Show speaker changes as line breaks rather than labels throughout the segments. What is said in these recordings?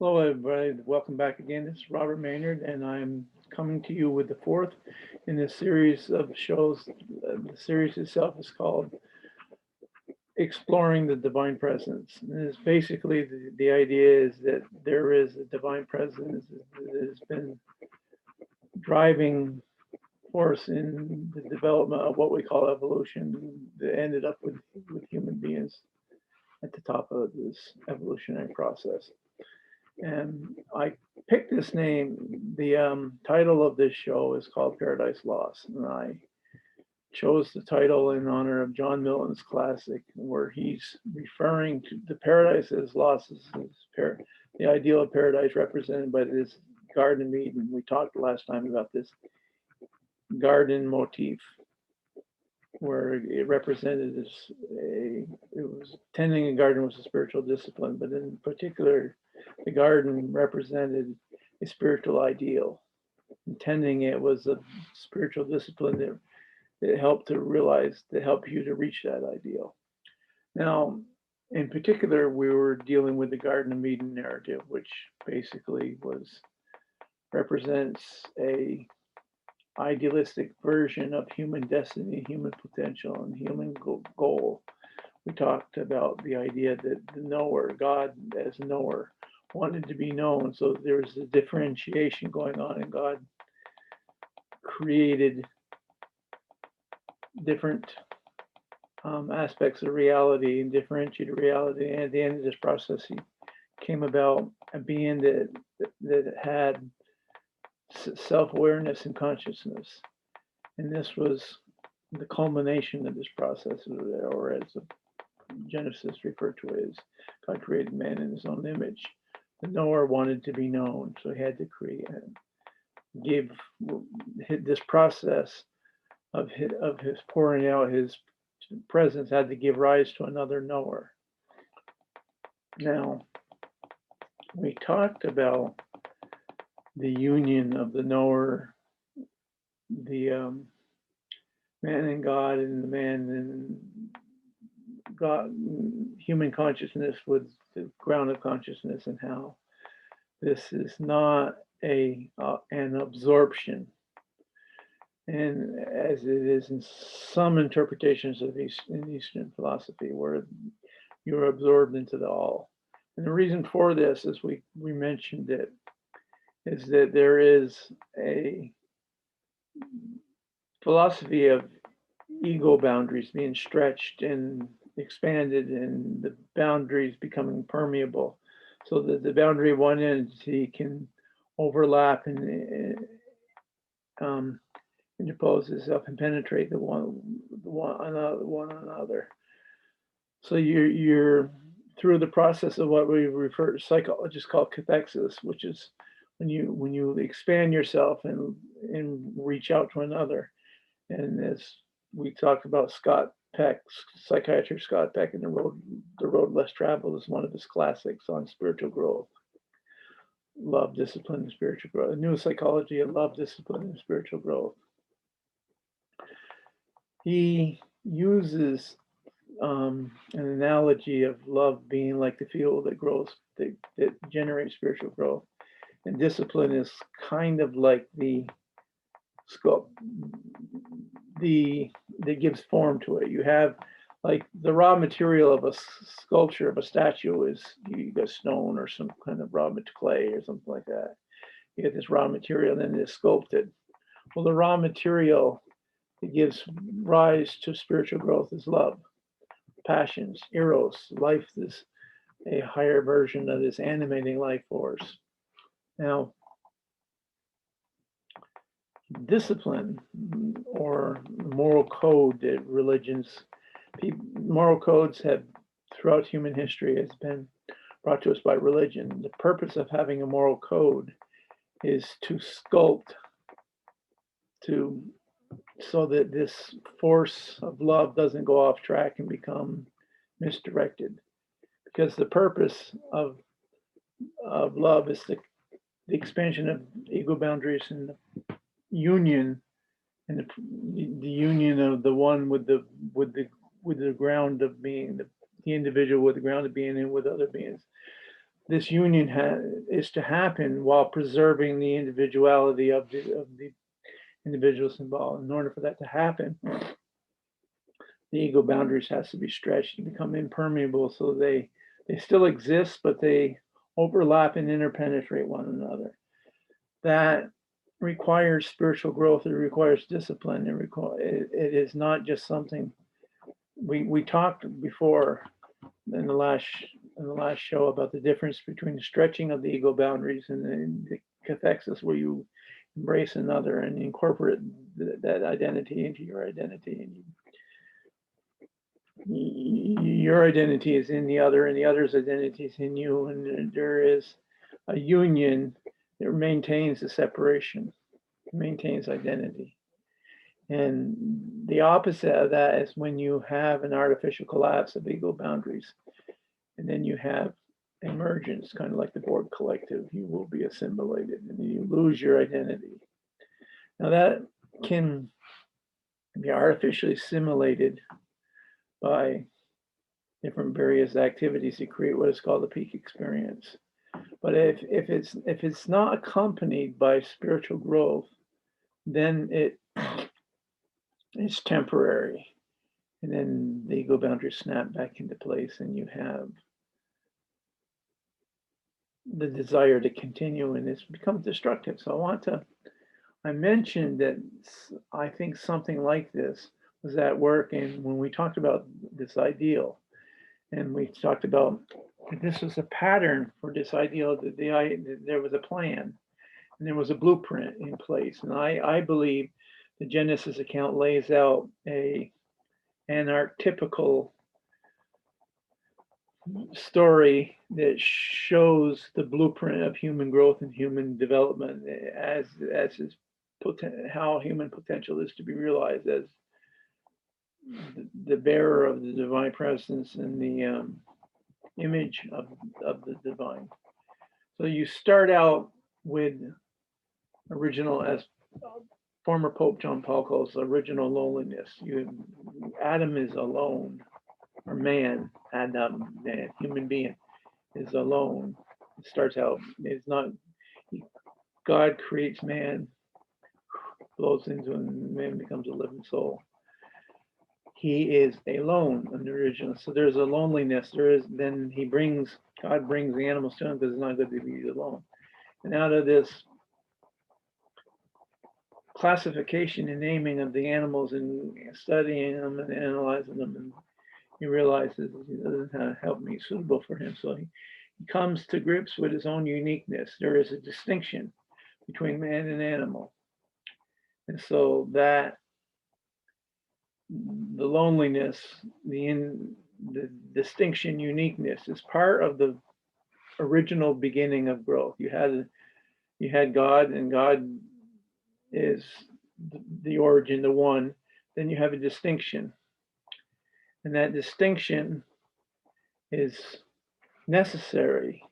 Hello, everybody. Welcome back again. This is Robert Maynard, and I'm coming to you with the fourth in this series of shows. The series itself is called Exploring the Divine Presence. And it's basically the idea is that there is a divine presence that has been driving force in the development of what we call evolution that ended up with human beings at the top of this evolutionary process. And I picked this name. The title of this show is called Paradise Lost, and I chose the title in honor of John Milton's classic, where he's referring to the paradise as lost as the ideal of paradise represented by this Garden of Eden. We talked last time about this garden motif, where it represented it was tending a garden was a spiritual discipline, but in particular, the garden represented a spiritual ideal. And tending it was a spiritual discipline that helped to realize, to help you to reach that ideal. Now, in particular, we were dealing with the Garden of Eden narrative, which basically represents a idealistic version of human destiny, human potential, and human goal. We talked about the idea that the knower, God as knower, wanted to be known. So there's a differentiation going on, and God created different aspects of reality and differentiated reality. And at the end of this process, he came about a being that had self-awareness and consciousness. And this was the culmination of this process, or as Genesis referred to it as God created man in his own image. The knower wanted to be known, so he had to give this process of his pouring out his presence had to give rise to another knower. Now, we talked about the union of the knower, the man and God, and the man and God, human consciousness with the ground of consciousness, and how this is not an absorption, and as it is in some interpretations of Eastern philosophy, where you're absorbed into the all. And the reason for this, as we mentioned it, is that there is a philosophy of ego boundaries being stretched and expanded, and the boundaries becoming permeable, so that the boundary of one entity can overlap and interpose itself and penetrate the one another. So you're through the process of what we refer to psychologists call cathexis, which is when you expand yourself and reach out to another. And as we talked about Scott Peck, psychiatrist Scott Peck, in the road less traveled is one of his classics on spiritual growth, love, discipline, and spiritual growth. A new psychology of love, discipline, and spiritual growth. He uses an analogy of love being like the fuel that grows, that generates spiritual growth, and discipline is kind of like the scope, that gives form to it. You have like the raw material of a sculpture, of a statue, is you got stone or some kind of raw clay or something like that. You get this raw material, and then it's sculpted. Well, the raw material that gives rise to spiritual growth is love, passions, eros. Life is a higher version of this animating life force. Now, discipline, or moral code that moral codes have throughout human history has been brought to us by religion. The purpose of having a moral code is to sculpt, so that this force of love doesn't go off track and become misdirected. Because the purpose of love is the expansion of ego boundaries and the union, and the union of the one with the ground of being, the individual with the ground of being, and with other beings. this union is to happen while preserving the individuality of the individuals involved. In order for that to happen, the ego boundaries has to be stretched and become impermeable, so they still exist, but they overlap and interpenetrate one another. That requires spiritual growth. It requires discipline. It is not just something we talked before in the last show about the difference between the stretching of the ego boundaries and the cathexis, where you embrace another and incorporate that identity into your identity, and your identity is in the other, and the other's identity is in you, and there is a union that maintains the separation, maintains identity. And the opposite of that is when you have an artificial collapse of ego boundaries, and then you have emergence, kind of like the Borg collective. You will be assimilated and you lose your identity. Now that can be artificially simulated by different various activities to create what is called the peak experience. But if it's not accompanied by spiritual growth, then it's temporary, and then the ego boundaries snap back into place, and you have the desire to continue, and it's become destructive. So I mentioned that I think something like this was at work, and when we talked about this ideal, and we talked about this was a pattern for this ideal, that there was a plan and there was a blueprint in place. And I believe the Genesis account lays out an archetypical story that shows the blueprint of human growth and human development as is how human potential is to be realized as the bearer of the divine presence and the image of the divine. So you start out with original, as former Pope John Paul calls, original loneliness. Adam is alone, or man, Adam, man, human being is alone. It starts out, it's not, God creates man, blows into him, and man becomes a living soul. He is alone in the original. So there's a loneliness. Then God brings the animals to him because it's not good to be alone. And out of this classification and naming of the animals and studying them and analyzing them, and he realizes he doesn't have help me suitable for him. So he comes to grips with his own uniqueness. There is a distinction between man and animal. And so that the loneliness, the distinction, uniqueness is part of the original beginning of growth. You had God, and God is the origin, the one. Then you have a distinction, and that distinction is necessary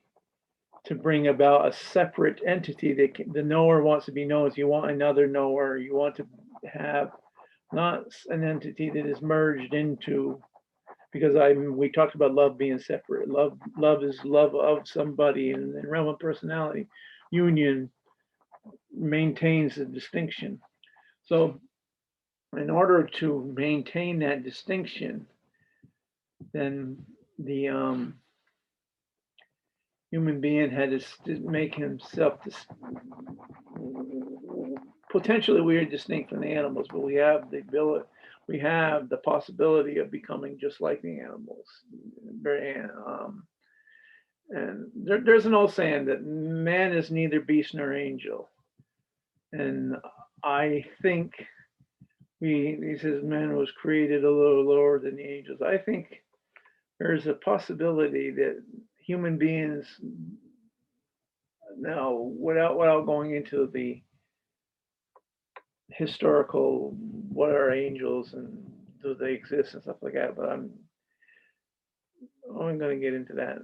to bring about a separate entity that the knower wants to be known. You want another knower. You want to have not an entity that is merged into, because we talked about love being separate. Love is love of somebody, and in the realm of personality, union maintains the distinction. So in order to maintain that distinction, then the human being had to make himself potentially we are distinct from the animals, but we have the possibility of becoming just like the animals. And there's an old saying that man is neither beast nor angel. And I think he says man was created a little lower than the angels. I think there's a possibility that human beings, now without going into the historical, what are angels and do they exist and stuff like that, but I'm only going to get into that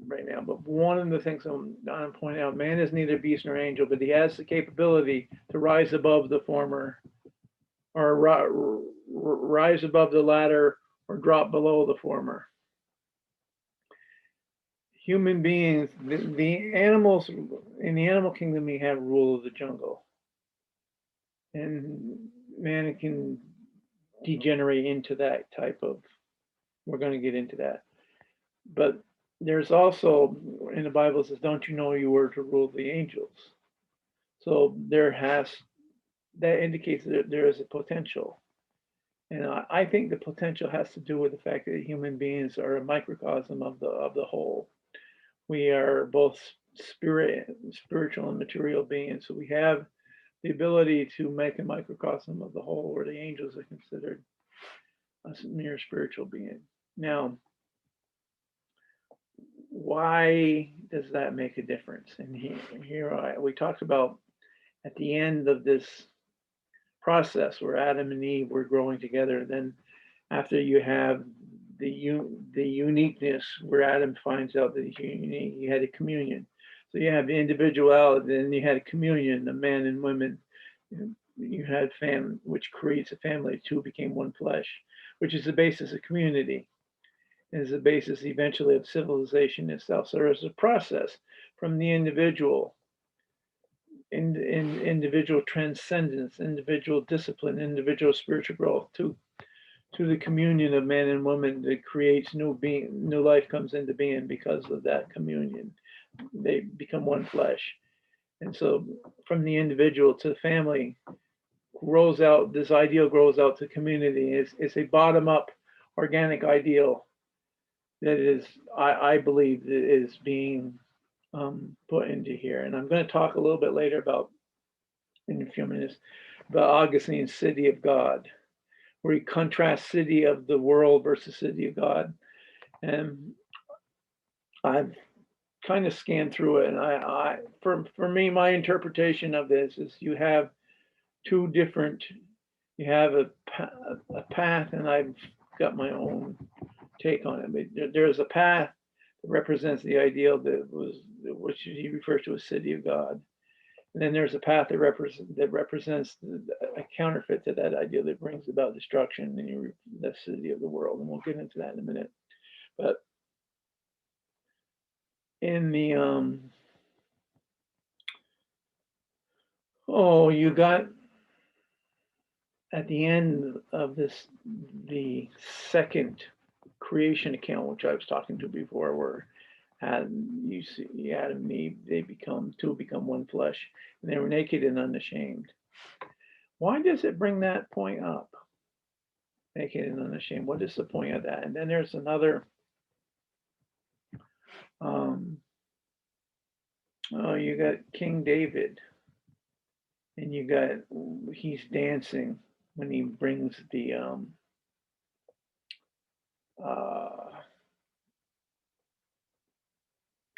right now. But one of the things I'm going to point out, man is neither beast nor angel, but he has the capability to rise above the former, or rise above the latter, or drop below the former. human beings, the animals in the animal kingdom, we have rule of the jungle, and man can degenerate into that type of. We're going to get into that, but there's also in the Bible it says, "Don't you know you were to rule the angels?" So that indicates that there is a potential. And I think the potential has to do with the fact that human beings are a microcosm of the whole. We are both spiritual and material beings. So we have the ability to make a microcosm of the whole, where the angels are considered a mere spiritual being. Now, why does that make a difference? And we talked about at the end of this process where Adam and Eve were growing together. Then after you have the uniqueness where Adam finds out that he's unique, he had a communion. So you have the individuality, then you had a communion, the man and women. You had family, which creates a family. Two became one flesh, which is the basis of community. It is the basis eventually of civilization itself. So there's a process from the individual in individual transcendence, individual discipline, individual spiritual growth to the communion of man and woman that creates new life comes into being because of that communion. They become one flesh. And so from the individual to the family grows out, this ideal grows out to community. It's a bottom up organic ideal that is, I believe, that is being put into here. And I'm going to talk a little bit later about, in a few minutes, about Augustine's City of God, where he contrasts city of the world versus city of God. And I've kind of scanned through it, and for me, my interpretation of this is you have two different, you have a path, and I've got my own take on it. But there's a path that represents the ideal which he refers to as city of God. And then there's a path that represents a counterfeit to that ideal that brings about destruction in the city of the world. And we'll get into that in a minute. But in the you got at the end of this the second creation account, which I was talking to before, where you see Adam and Eve, they become one flesh, and they were naked and unashamed. Why does it bring that point up? Naked and unashamed. What is the point of that? And then there's another. You got King David, and he's dancing when he brings the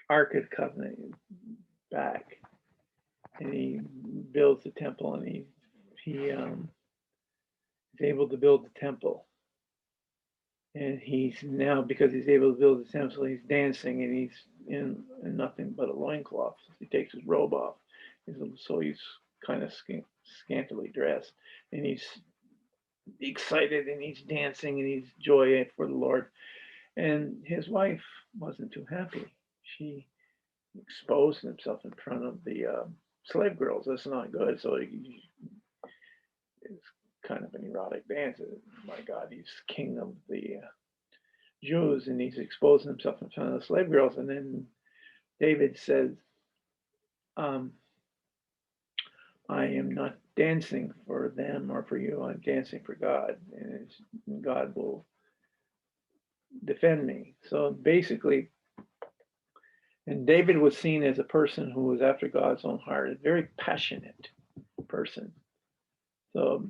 Ark of the Covenant back, and he builds the temple, and he is able to build the temple. And he's now, because he's able to build the temple, he's dancing, and he's in nothing but a loincloth. He takes his robe off, so he's kind of scantily dressed, and he's excited, and he's dancing, and he's joyous for the Lord. And his wife wasn't too happy. She exposed himself in front of the slave girls. That's not good. So it's kind of an erotic dance. My God, he's king of the Jews, and he's exposing himself in front of the slave girls. And then David says, I am not dancing for them or for you. I'm dancing for God, and God will defend me. So basically, and David was seen as a person who was after God's own heart, a very passionate person. So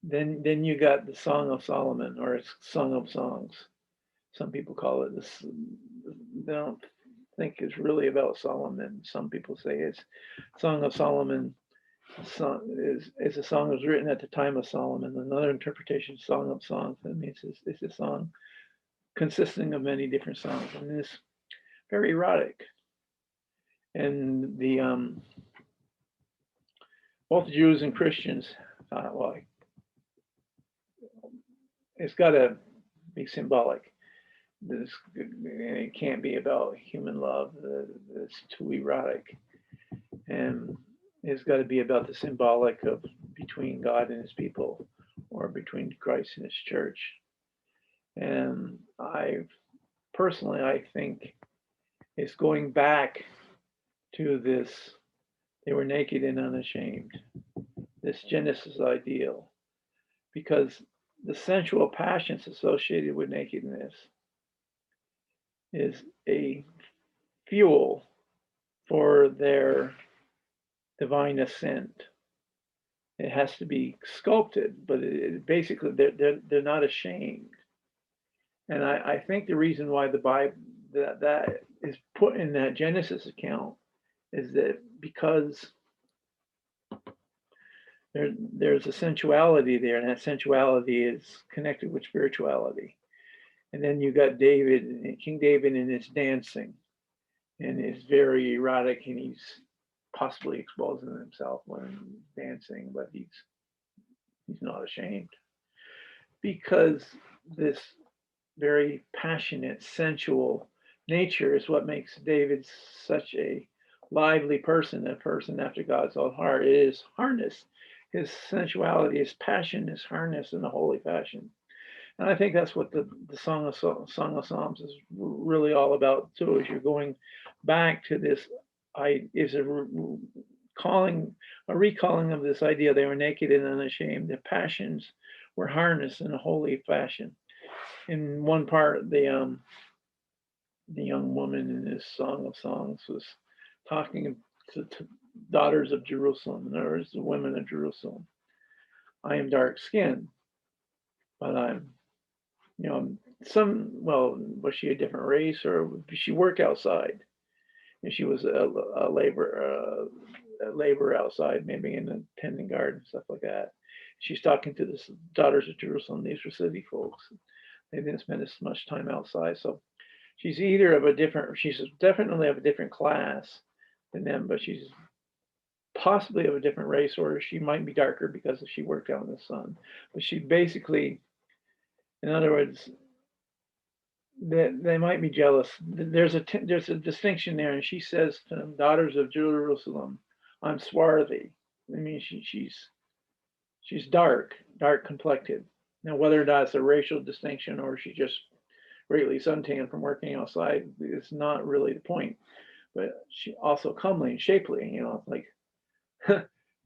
then you got the Song of Solomon, or Song of Songs. Some people call it this. They don't think it's really about Solomon. Some people say it's Song of Solomon. Is a song that was written at the time of Solomon. Another interpretation, Song of Songs. That means it's a song consisting of many different songs, and it's very erotic. And the both Jews and Christians, it's got to be symbolic. this, it can't be about human love. It's too erotic, and it's got to be about the symbolic of between God and His people, or between Christ and His church. And I think it's going back to this. They were naked and unashamed. This Genesis ideal, because the sensual passions associated with nakedness is a fuel for their divine ascent. It has to be sculpted, but basically they're not ashamed. And I think the reason why the Bible that is put in that Genesis account is that because there's a sensuality there, and that sensuality is connected with spirituality. And then you got David, King David, in his dancing, and it's very erotic, and he's possibly exposing himself when dancing, but he's not ashamed, because this very passionate, sensual nature is what makes David such a lively person, a person after God's own heart. It is harnessed. His sensuality, his passion is harnessed in the holy passion. And I think that's what the Song of Psalms is really all about too, is you're going back to this, is a recalling of this idea they were naked and unashamed. The passions were harnessed in a holy fashion. In one part, the young woman in this Song of Songs was talking to daughters of Jerusalem, or the women of Jerusalem. I am dark skinned, but I'm, was she a different race, or did she work outside? And she was a labor outside, maybe in a tending garden, stuff like that. She's talking to the daughters of Jerusalem. These were city folks. They didn't spend as much time outside. So she's she's definitely of a different class than them, but she's possibly of a different race, or she might be darker because she worked out in the sun. But she basically, in other words, they might be jealous. There's a distinction there, and she says to them, daughters of Jerusalem, I'm swarthy. I mean, she's dark complected. Now, whether or not it's a racial distinction or she's just greatly suntanned from working outside is not really the point. But she also comely and shapely, like,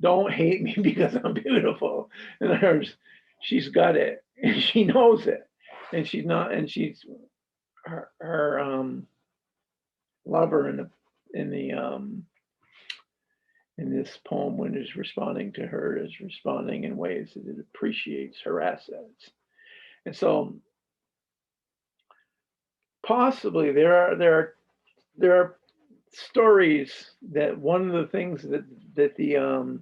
don't hate me because I'm beautiful. In other words, she's got it, and she knows it, and she's not, and she's her lover in this poem, when is responding to her, is responding in ways that it appreciates her assets. And so possibly there are stories that one of the things that the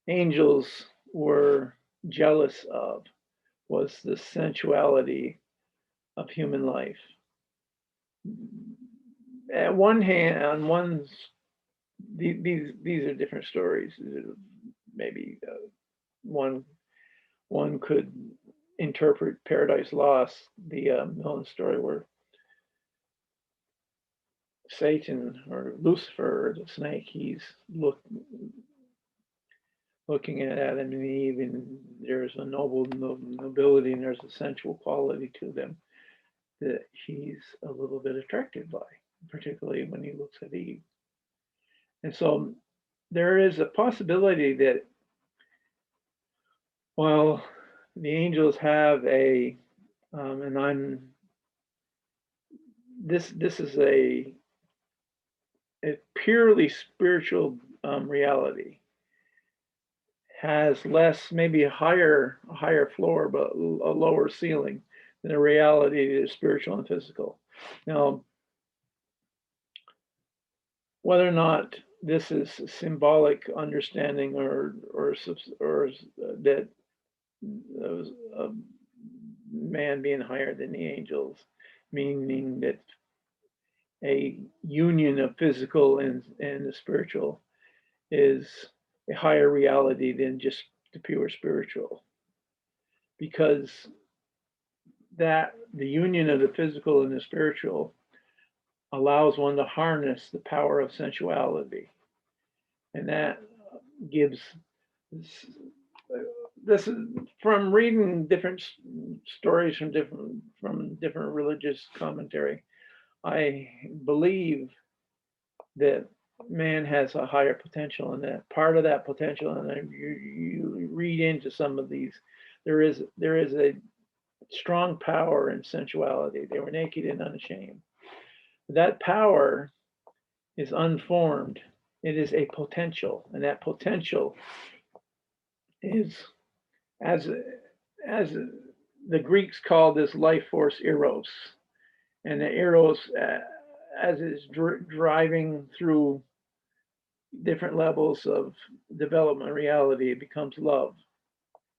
angels were jealous of was the sensuality of human life. At one hand, these are different stories. Maybe one could interpret Paradise Lost, the Milton story, where Satan, or Lucifer, or the snake, he's looking at Adam and Eve, and there's a nobility, and there's a sensual quality to them that he's a little bit attracted by, particularly when he looks at Eve. And so there is a possibility that while the angels have this is a purely spiritual reality, has less, maybe a higher floor, but a lower ceiling than a reality that is spiritual and physical. Now, whether or not this is a symbolic understanding, or that a man being higher than the angels, meaning that a union of physical and the spiritual is a higher reality than just the pure spiritual, because that the union of the physical and the spiritual allows one to harness the power of sensuality. And that gives this is from reading different stories from different religious commentary. I believe that man has a higher potential, and that part of that potential, and you read into some of these, there is a strong power in sensuality. They were naked and unashamed. That power is unformed. It is a potential, and that potential is, as the Greeks called this life force, eros, and the eros, as it's driving through different levels of development reality, it becomes love,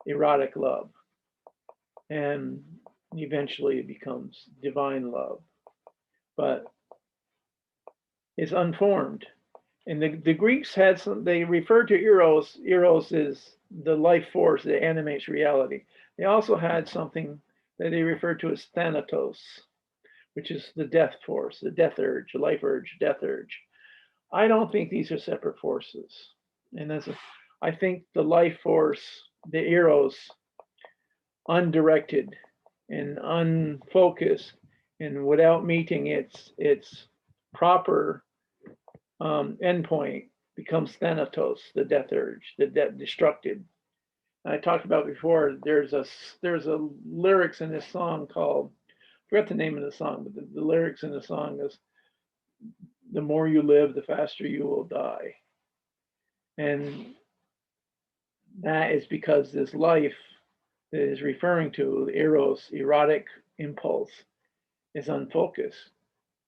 erotic love, and eventually it becomes divine love, but it's unformed. And the Greeks had some, they referred to eros. Eros is the life force that animates reality. They also had something that they referred to as thanatos, which is the death force, the death urge, the life urge, death urge. I don't think these are separate forces. And I think the life force, the eros, undirected and unfocused, and without meeting its proper endpoint, becomes thanatos, the death urge, the destructive. I talked about before. There's a lyrics in this song called, I forgot the name of the song, but the lyrics in the song is, "The more you live, the faster you will die," and that is because this life that is referring to the eros, erotic impulse, is unfocused,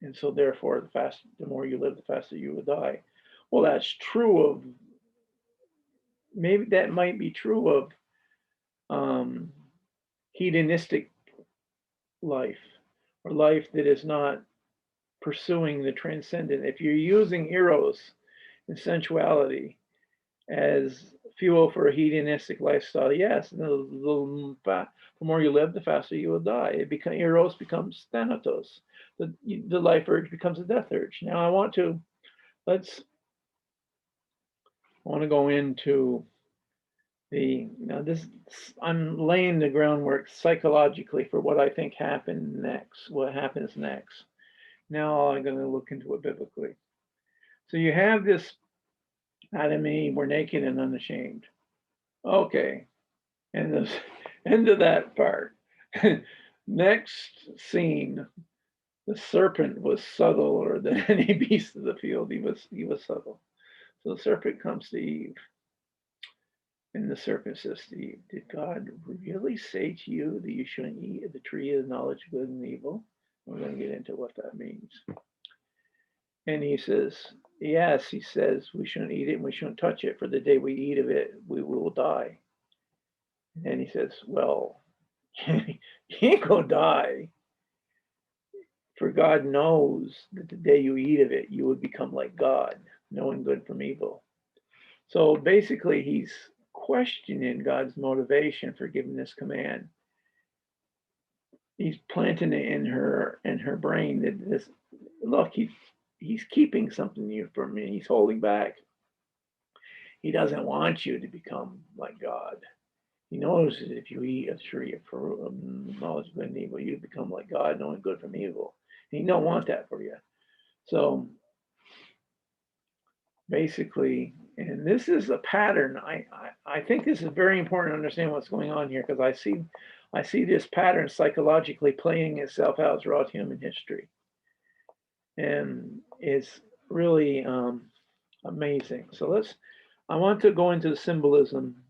and so therefore the more you live, the faster you will die. Well, that's true of, maybe that might be true of hedonistic life, or life that is not pursuing the transcendent. If you're using eros and sensuality as fuel for a hedonistic lifestyle, yes, the more you live, the faster you will die. Eros becomes thanatos. The life urge becomes a death urge. Now I want to go into I'm laying the groundwork psychologically for what I think what happens next. Now I'm going to look into it biblically. So you have this Adam and Eve were naked and unashamed. Okay, and the end of that part. Next scene, the serpent was subtler than any beast of the field. He was subtle. So the serpent comes to Eve. And the serpent says to Eve, "Did God really say to you that you shouldn't eat of the tree of the knowledge of good and evil?" We're going to get into what that means. And he says, yes, he says we shouldn't eat it and we shouldn't touch it, for the day we eat of it, we will die. And he says, well, you ain't going to die. For God knows that the day you eat of it, you would become like God, knowing good from evil. So basically, he's questioning God's motivation for giving this command. He's planting it in her brain that this, look, he's keeping something from me. He's holding back. He doesn't want you to become like God. He knows that if you eat a tree of fruit of knowledge of good and evil, you become like God, knowing good from evil. And he don't want that for you. So basically, and this is a pattern. I think this is very important to understand what's going on here, because I see this pattern psychologically playing itself out throughout human history, and it's really amazing. So I want to go into the symbolism,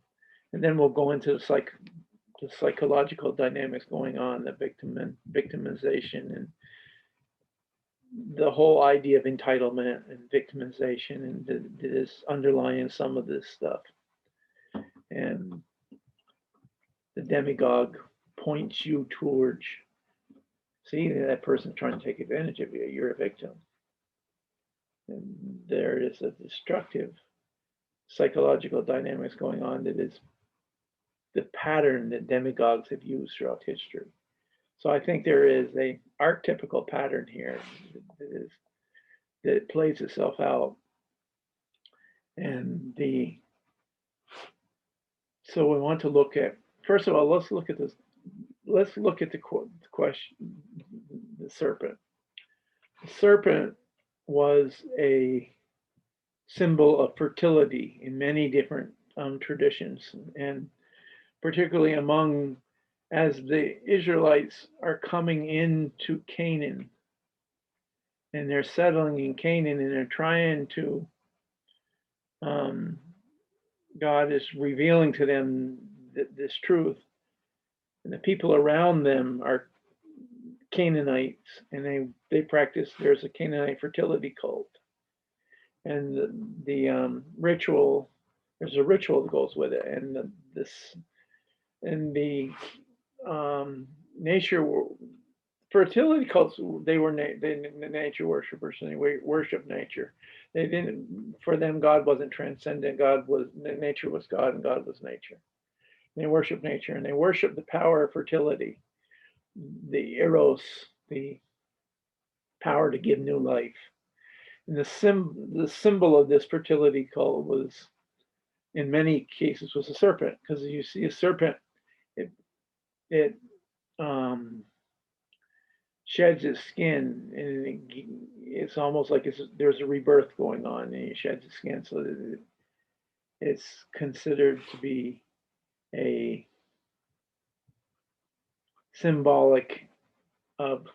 and then we'll go into the psychological dynamics going on, the victimization, and the whole idea of entitlement and victimization, and that is underlying some of this stuff. And the demagogue points you towards, see, that person's trying to take advantage of you, you're a victim. And there is a destructive psychological dynamics going on that is the pattern that demagogues have used throughout history. So I think there is a archetypical pattern here that plays itself out. And so we want to look at, first of all, let's look at this. Let's look at the question, the serpent. The serpent was a symbol of fertility in many different traditions, and particularly among, as the Israelites are coming into Canaan, and they're settling in Canaan, and they're trying to, God is revealing to them this truth, and the people around them are Canaanites, and they practice. There's a Canaanite fertility cult, and the ritual. There's a ritual that goes with it, and the nature fertility cults. They were nature worshipers, and they worship nature. They didn't. For them, God wasn't transcendent. Nature was God, and God was nature. And they worship nature, and they worship the power of fertility, the eros, the power to give new life. And the symbol of this fertility cult was, in many cases, was a serpent, because you see a serpent, it sheds its skin, and it's almost like there's a rebirth going on, and it sheds its skin, so that it's considered to be a symbolic of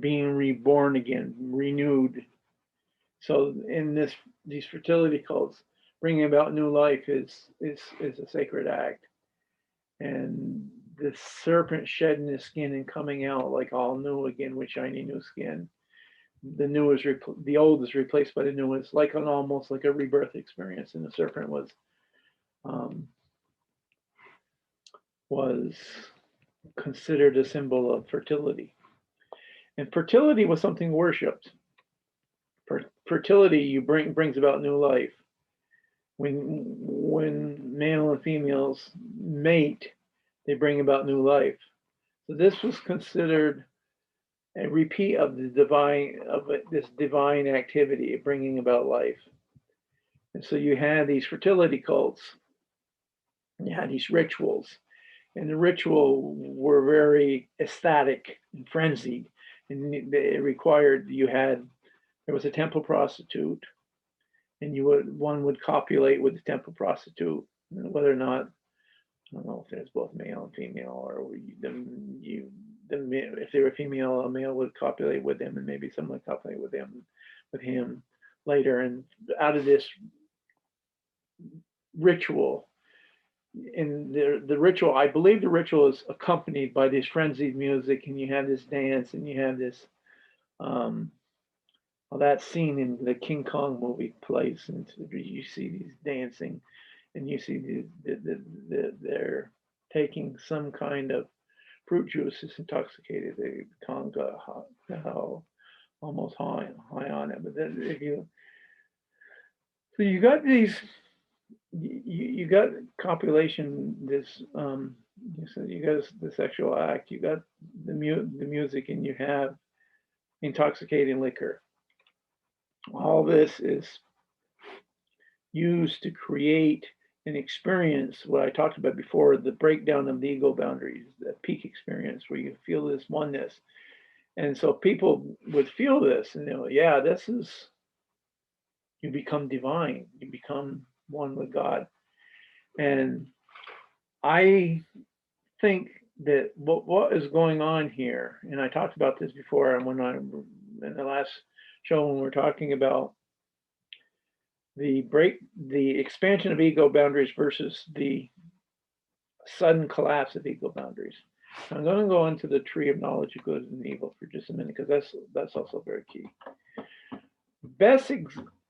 being reborn again, renewed. So in these fertility cults, bringing about new life is a sacred act, and the serpent shedding his skin and coming out like all new again with shiny new skin. The old is replaced by the new. It's like almost like a rebirth experience, and the serpent was considered a symbol of fertility, and fertility was something worshipped. Fertility brings about new life. When male and females mate, they bring about new life. So this was considered a repeat of this divine activity of bringing about life. And so you had these fertility cults, and you had these rituals, and the ritual were very ecstatic and frenzied, and it required there was a temple prostitute, and one would copulate with the temple prostitute, whether or not, I don't know if there's both male and female, or if they were female, a male would copulate with them, and maybe someone would copulate with him later. And out of this ritual, in the ritual, I believe the ritual is accompanied by this frenzied music, and you have this dance, and you have this that scene in the King Kong movie plays, and you see these dancing, and you see they're taking some kind of fruit juice. It's intoxicated. The Kong got almost high on it. But then so you got these, you got copulation. You got the sexual act. You got the music, and you have intoxicating liquor. All this is used to create an experience, what I talked about before, the breakdown of the ego boundaries, the peak experience where you feel this oneness. And so people would feel this, and you become divine, you become one with God. And I think that what is going on here, and I talked about this before, and in the last show when we're talking about the expansion of ego boundaries versus the sudden collapse of ego boundaries. I'm going to go into the tree of knowledge of good and evil for just a minute, because that's also very key. Best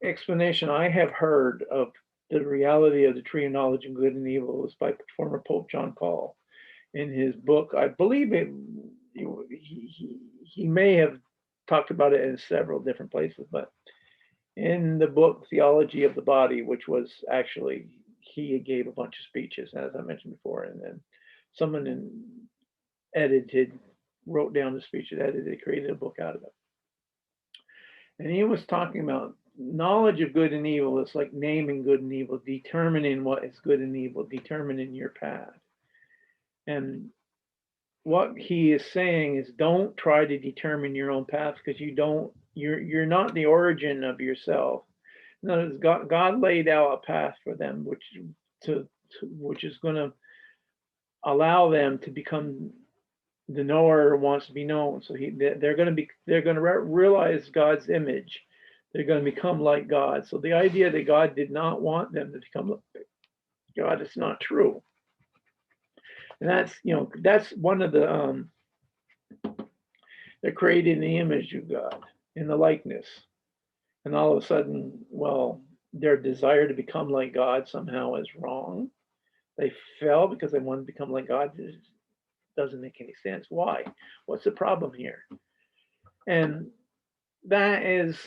explanation I have heard of the reality of the tree of knowledge of good and evil was by former Pope John Paul in his book. I believe he may have talked about it in several different places, but in the book Theology of the Body, which was actually, he gave a bunch of speeches, as I mentioned before, and then someone edited, wrote down the speech and edited, created a book out of it. And he was talking about knowledge of good and evil is like naming good and evil, determining what is good and evil, determining your path. And what he is saying is don't try to determine your own path because you're not the origin of yourself. No, God laid out a path for them, which is going to allow them to become the knower who wants to be known. So they're going to realize God's image. They're going to become like God. So the idea that God did not want them to become like God is not true. And that's one of the they're created in the image of God, in the likeness. And all of a sudden, well, their desire to become like God somehow is wrong. They fell because they wanted to become like God. It doesn't make any sense. Why? What's the problem here? And that is,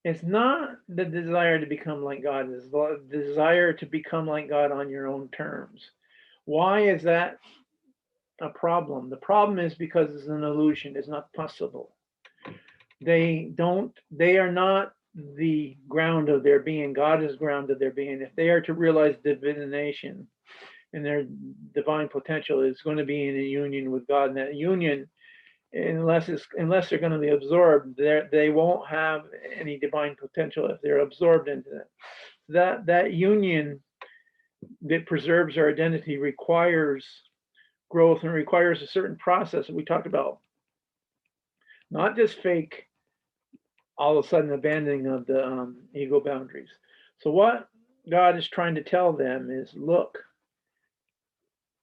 it's not the desire to become like God, it's the desire to become like God on your own terms. Why is that a problem? The problem is because it's an illusion. It's not possible. They are not the ground of their being. God is ground of their being. If they are to realize divination and their divine potential, is going to be in a union with God. And that union, unless they're going to be absorbed, they won't have any divine potential if they're absorbed into it. That union that preserves our identity requires growth and requires a certain process that we talked about. Not just fake, all of a sudden abandoning of the ego boundaries. So what God is trying to tell them is, look,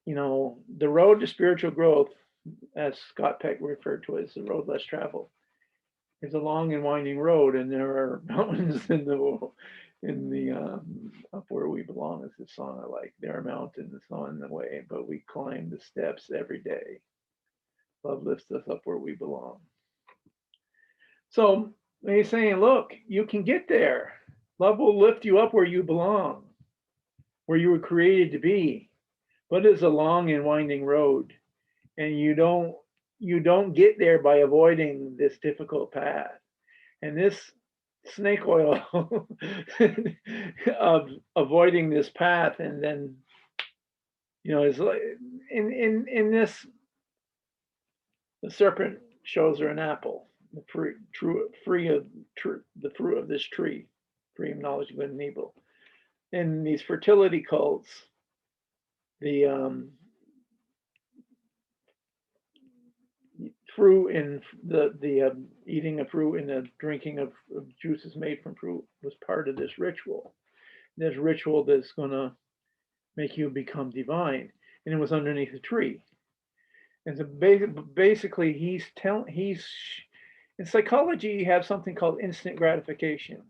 the road to spiritual growth, as Scott Peck referred to it as the road less traveled, is a long and winding road, and there are mountains in the up where we belong, is the song I like. There are mountains on the way, but we climb the steps every day. Love lifts us up where we belong. So he's saying, look, you can get there. Love will lift you up where you belong, where you were created to be. But it's a long and winding road, and you don't get there by avoiding this difficult path. And this snake oil of avoiding this path, and then it's like in this, the serpent shows her an apple, the fruit of this tree, free of knowledge of good and evil. In these fertility cults, the fruit and the eating of fruit and the drinking of juices made from fruit was part of this ritual. This ritual that's going to make you become divine, and it was underneath a tree. And so basically, he's in psychology, you have something called instant gratification.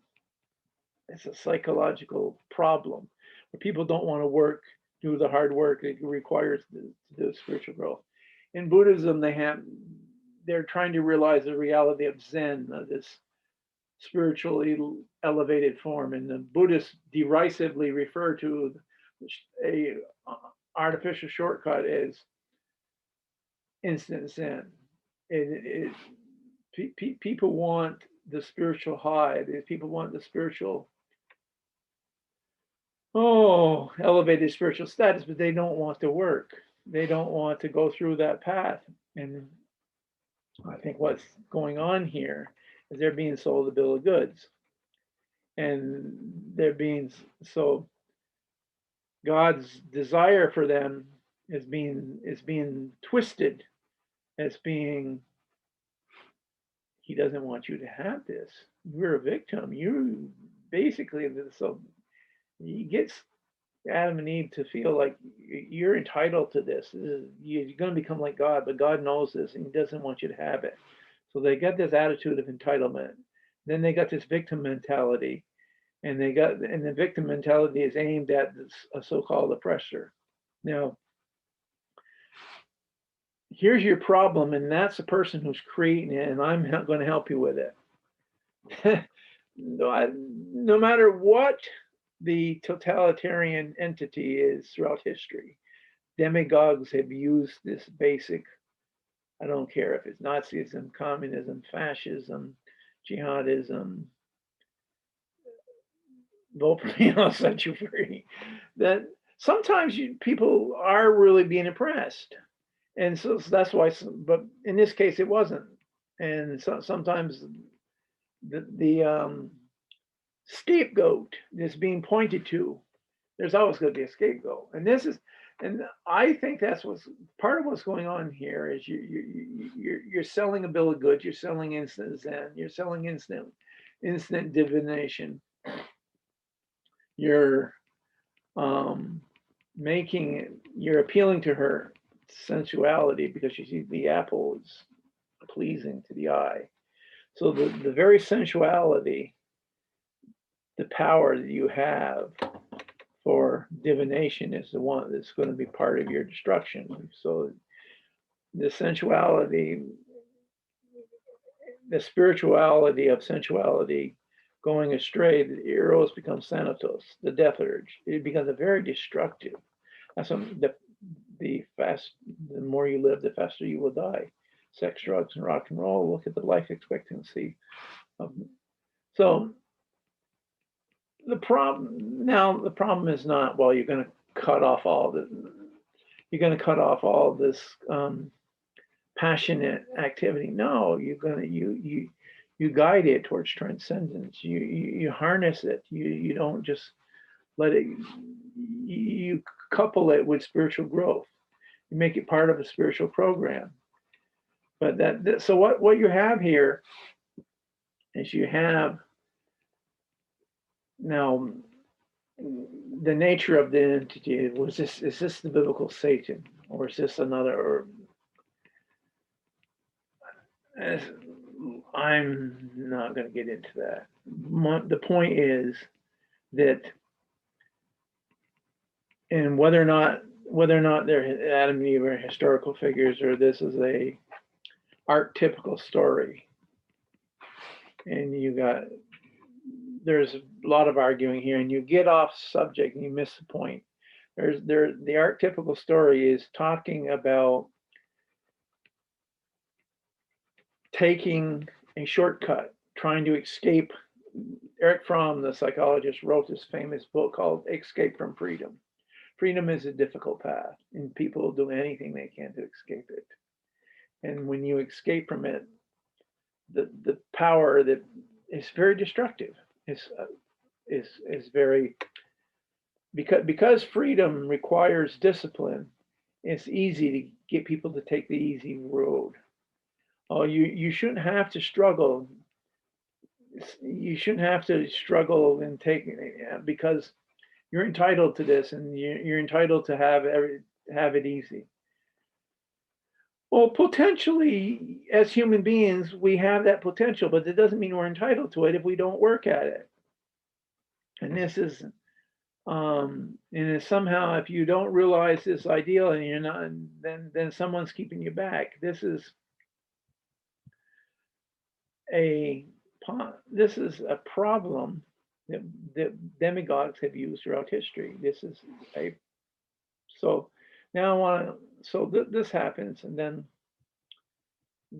It's a psychological problem where people don't want to do the hard work it requires to do spiritual growth. In Buddhism, they're trying to realize the reality of Zen, this spiritually elevated form, and the Buddhists derisively refer to a artificial shortcut as instant Zen. People want the spiritual high. People want the spiritual, elevated spiritual status, but they don't want to work. They don't want to go through that path. And I think what's going on here is they're being sold a bill of goods. And so God's desire for them is being twisted as being, he doesn't want you to have this. You're a victim. You basically, so he gets Adam and Eve to feel like you're entitled to this. You're going to become like God, but God knows this and he doesn't want you to have it. So they got this attitude of entitlement. Then they got this victim mentality, and the victim mentality is aimed at a so-called oppressor. Now, here's your problem, and that's the person who's creating it, and I'm going to help you with it. No matter what the totalitarian entity is throughout history, demagogues have used this basic I don't care if it's Nazism, communism, fascism, jihadism, vote for me, I'll set you free. That sometimes people are really being oppressed. And so that's why, but in this case, it wasn't. And so sometimes the scapegoat is being pointed to. There's always going to be a scapegoat, and I think that's what's part of what's going on here is you're selling a bill of goods, you're selling instant Zen, you're selling instant divination, you're um, you're appealing to her sensuality because you see the apple is pleasing to the eye. So the very sensuality, the power that you have for divination is the one that's going to be part of your destruction. So the sensuality, the spirituality of sensuality going astray, the eros becomes thanatos, the death urge. It becomes a very destructive. That's the more you live, the faster you will die. Sex, drugs, and rock and roll. Look at the life expectancy of. So the problem is not, well, you're going to cut off all this passionate activity. No, you guide it towards transcendence. You harness it. You don't just let it. You couple it with spiritual growth. You make it part of a spiritual program. But so what you have here is you have now the nature of the entity. Is this the biblical Satan, or is this another? Or I'm not going to get into that. The point is that, and whether or not they're Adam and Eve are historical figures, or this is a archetypical story, and there's a lot of arguing here, and you get off subject and you miss the point. The archetypical story is talking about taking a shortcut, trying to escape. Eric Fromm, the psychologist, wrote this famous book called Escape from Freedom. Freedom is a difficult path, and people do anything they can to escape it. And when you escape from it, the power that is very destructive is very, because freedom requires discipline. It's easy to get people to take the easy road. Oh, you shouldn't have to struggle. You shouldn't have to struggle and take, because you're entitled to this, and you're entitled to have it easy. Well, potentially, as human beings, we have that potential, but it doesn't mean we're entitled to it if we don't work at it. And this is, and somehow, if you don't realize this ideal, and you're not, then someone's keeping you back. This is a problem that demigods have used throughout history. So now I want to. So this happens, and then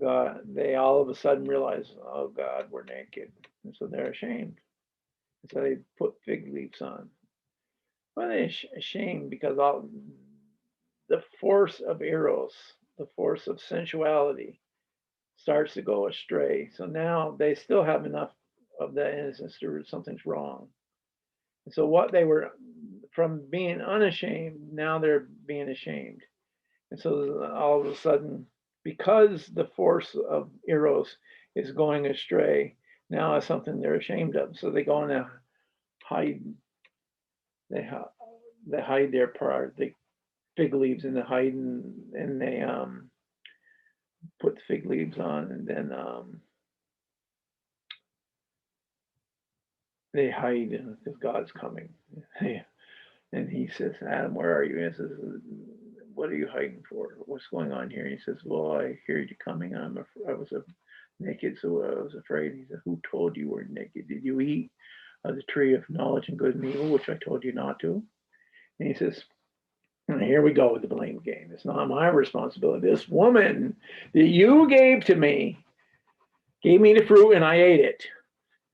God, they all of a sudden realize, oh God, we're naked, and so they're ashamed. And so they put fig leaves on. Well, they're ashamed because all the force of eros, the force of sensuality, starts to go astray. So now they still have enough of that innocence to something's wrong. And so what they were, from being unashamed, now they're being ashamed. And so all of a sudden, because the force of eros is going astray, now it's something they're ashamed of. So they go and hide. They hide their part. They fig leaves and they hide, and they put the fig leaves on, and then they hide because God's coming. And he says, Adam, where are you? And he says, what are you hiding for? What's going on here? And he says, well, I hear you coming. I was naked, so I was afraid. He said, who told you were naked? Did you eat of the tree of knowledge and good and evil, which I told you not to? And he says, And here we go with the blame game. It's not my responsibility. This woman that you gave to me gave me the fruit and I ate it.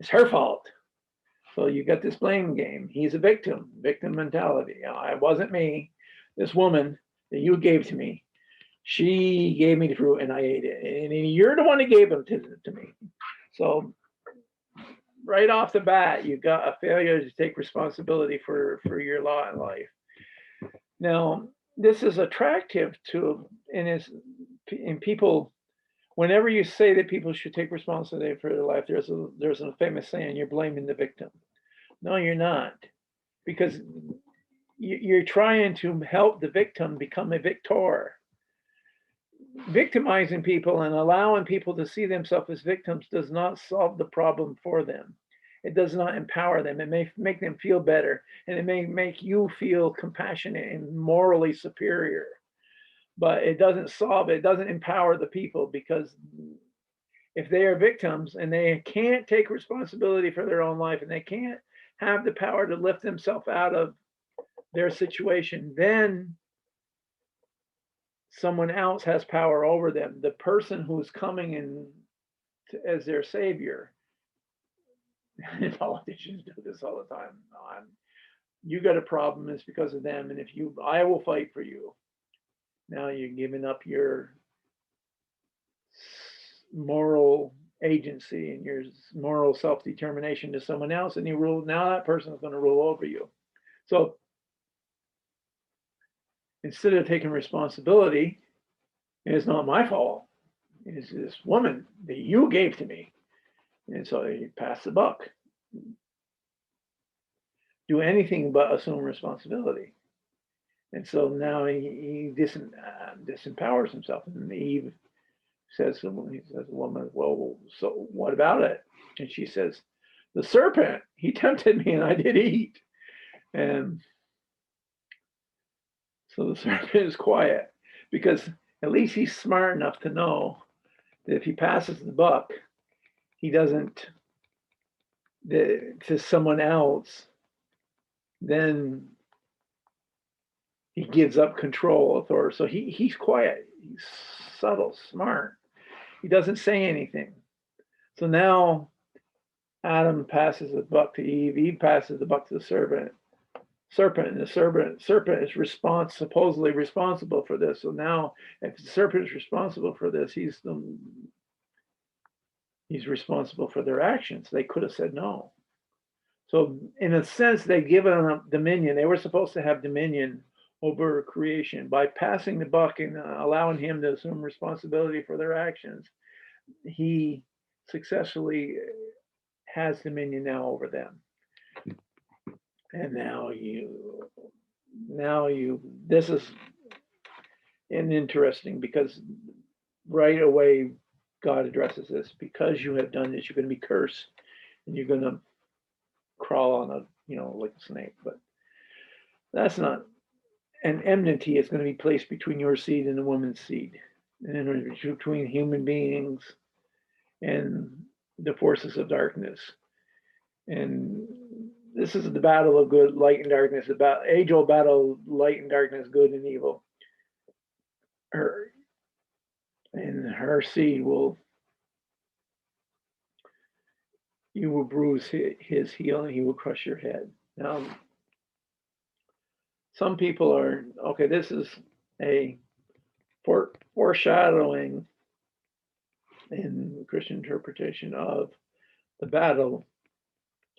It's her fault. So you got this blame game. He's a victim mentality. It wasn't me. This woman that you gave to me, she gave me the fruit and I ate it. And you're the one that gave them to me. So right off the bat, you got a failure to take responsibility for your lot in life. Now, this is attractive to, and is in people. Whenever you say that people should take responsibility for their life, there's a famous saying: "You're blaming the victim." No, you're not, because you're trying to help the victim become a victor. Victimizing people and allowing people to see themselves as victims does not solve the problem for them. It does not empower them. It may make them feel better, and it may make you feel compassionate and morally superior, but it doesn't solve it. It doesn't empower the people, because if they are victims and they can't take responsibility for their own life and they can't have the power to lift themselves out of their situation, then someone else has power over them. The person who's coming in as their savior. And politicians do this all the time. You got a problem, it's because of them, and I will fight for you. Now you're giving up your moral agency and your moral self-determination to someone else, and now that person is going to rule over you. So instead of taking responsibility, it's not my fault. It's this woman that you gave to me. And so you pass the buck. Do anything but assume responsibility. And so now he disempowers himself. And Eve says to the woman, well, so what about it? And she says, the serpent, he tempted me and I did eat. And so the serpent is quiet, because at least he's smart enough to know that if he passes the buck, he doesn't to someone else, then he gives up control, authority. So he's quiet, he's subtle, smart. He doesn't say anything. So now Adam passes the buck to Eve. Eve passes the buck to the serpent. And the serpent is supposedly responsible for this. So now, if the serpent is responsible for this, he's responsible for their actions. They could have said no. So in a sense, they've given up dominion. They were supposed to have dominion over creation by passing the buck and allowing him to assume responsibility for their actions. He successfully has dominion now over them. And this is interesting, because right away God addresses this. Because you have done this, you're going to be cursed, and you're going to crawl on like a snake. But that's not. An enmity is going to be placed between your seed and the woman's seed, and between human beings and the forces of darkness. And this is the battle of good, light, and darkness. About age-old battle, light and darkness, good and evil. Her seed you will bruise his heel and he will crush your head. Now, some people are, okay, this is a foreshadowing in Christian interpretation of the battle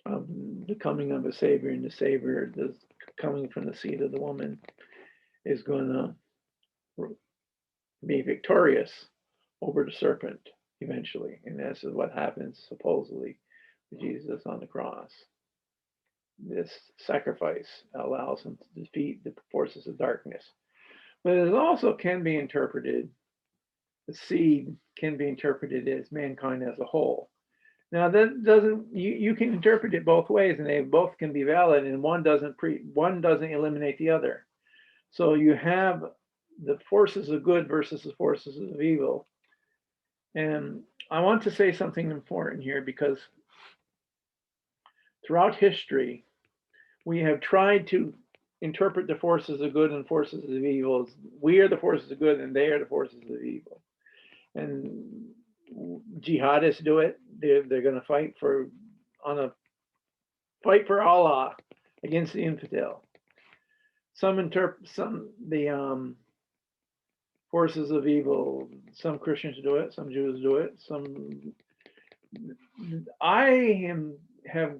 of the coming of a savior, and the savior, the coming from the seed of the woman, is going to be victorious over the serpent eventually. And this is what happens supposedly with Jesus on the cross. This sacrifice allows him to defeat the forces of darkness. But it also can be interpreted, the seed can be interpreted as mankind as a whole. Now that doesn't, you can interpret it both ways, and they both can be valid, and one doesn't eliminate the other. So you have the forces of good versus the forces of evil. And I want to say something important here, because throughout history, we have tried to interpret the forces of good and forces of evil as we are the forces of good and they are the forces of evil. And jihadists do it. They're going to fight for Allah against the infidel. Some the forces of evil. Some Christians do it. Some Jews do it. I have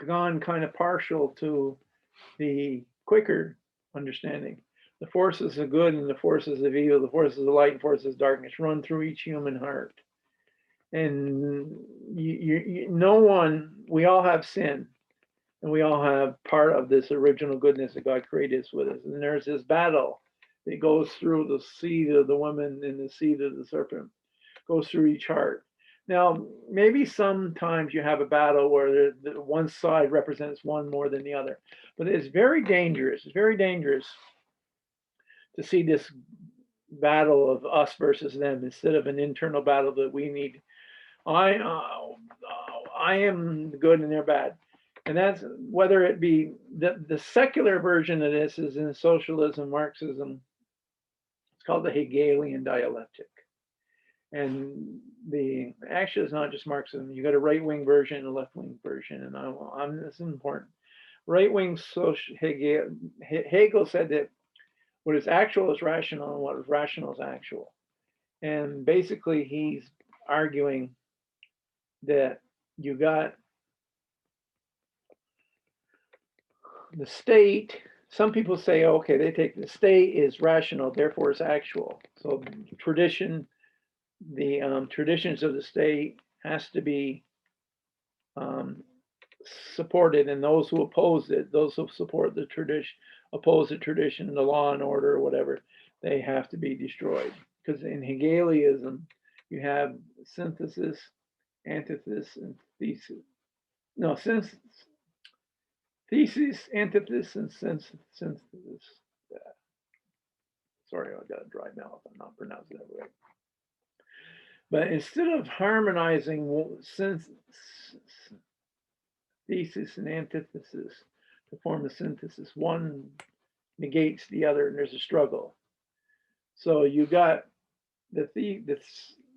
gone kind of partial to the quicker understanding. The forces of good and the forces of evil, the forces of light and forces of darkness run through each human heart. And no one, we all have sin, and we all have part of this original goodness that God created us with us. And there's this battle that goes through the seed of the woman and the seed of the serpent, goes through each heart. Now, maybe sometimes you have a battle where the one side represents one more than the other, but it's very dangerous. It's very dangerous to see this battle of us versus them instead of an internal battle that we need. I am good and they're bad. And that's whether it be the secular version of this is in socialism, Marxism. It's called the Hegelian dialectic. And actually, it's not just Marxism. You got a right-wing version and a left-wing version. And this is important. Right-wing Hegel said that what is actual is rational and what is rational is actual. And basically, he's arguing that you got the state. Some people say, okay, they take the state is rational, therefore it's actual. So tradition, the traditions of the state has to be supported, and those who oppose it, those who support the tradition, oppose the tradition, the law and order, or whatever, they have to be destroyed. Because in Hegelianism, you have synthesis, antithesis, and thesis. No, thesis, antithesis, and synthesis. Sorry, I got a dry mouth. I'm not pronouncing that right. But instead of harmonizing thesis and antithesis to form a synthesis, one negates the other, and there's a struggle. So you got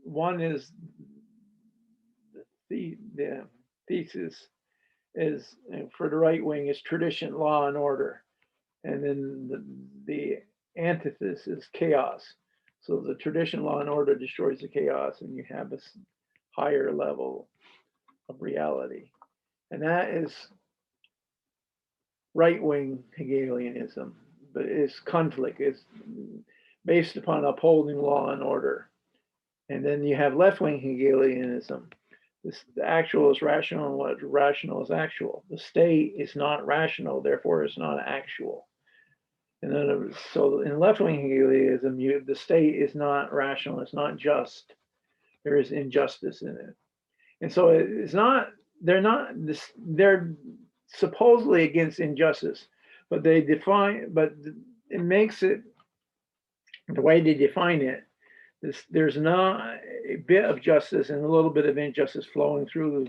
one is the thesis is for the right wing is tradition, law, and order, and then the antithesis is chaos. So the tradition, law, and order destroys the chaos, and you have a higher level of reality, and that is right-wing Hegelianism, but it's conflict. It's based upon upholding law and order. And then you have left-wing Hegelianism. The actual is rational, and what rational is actual. The state is not rational, therefore it's not actual. And then, so in left-wing Hegelianism, the state is not rational, it's not just. There is injustice in it. And so it's not, they're supposedly against injustice, but it makes it, the way they define it, there's not a bit of justice and a little bit of injustice flowing through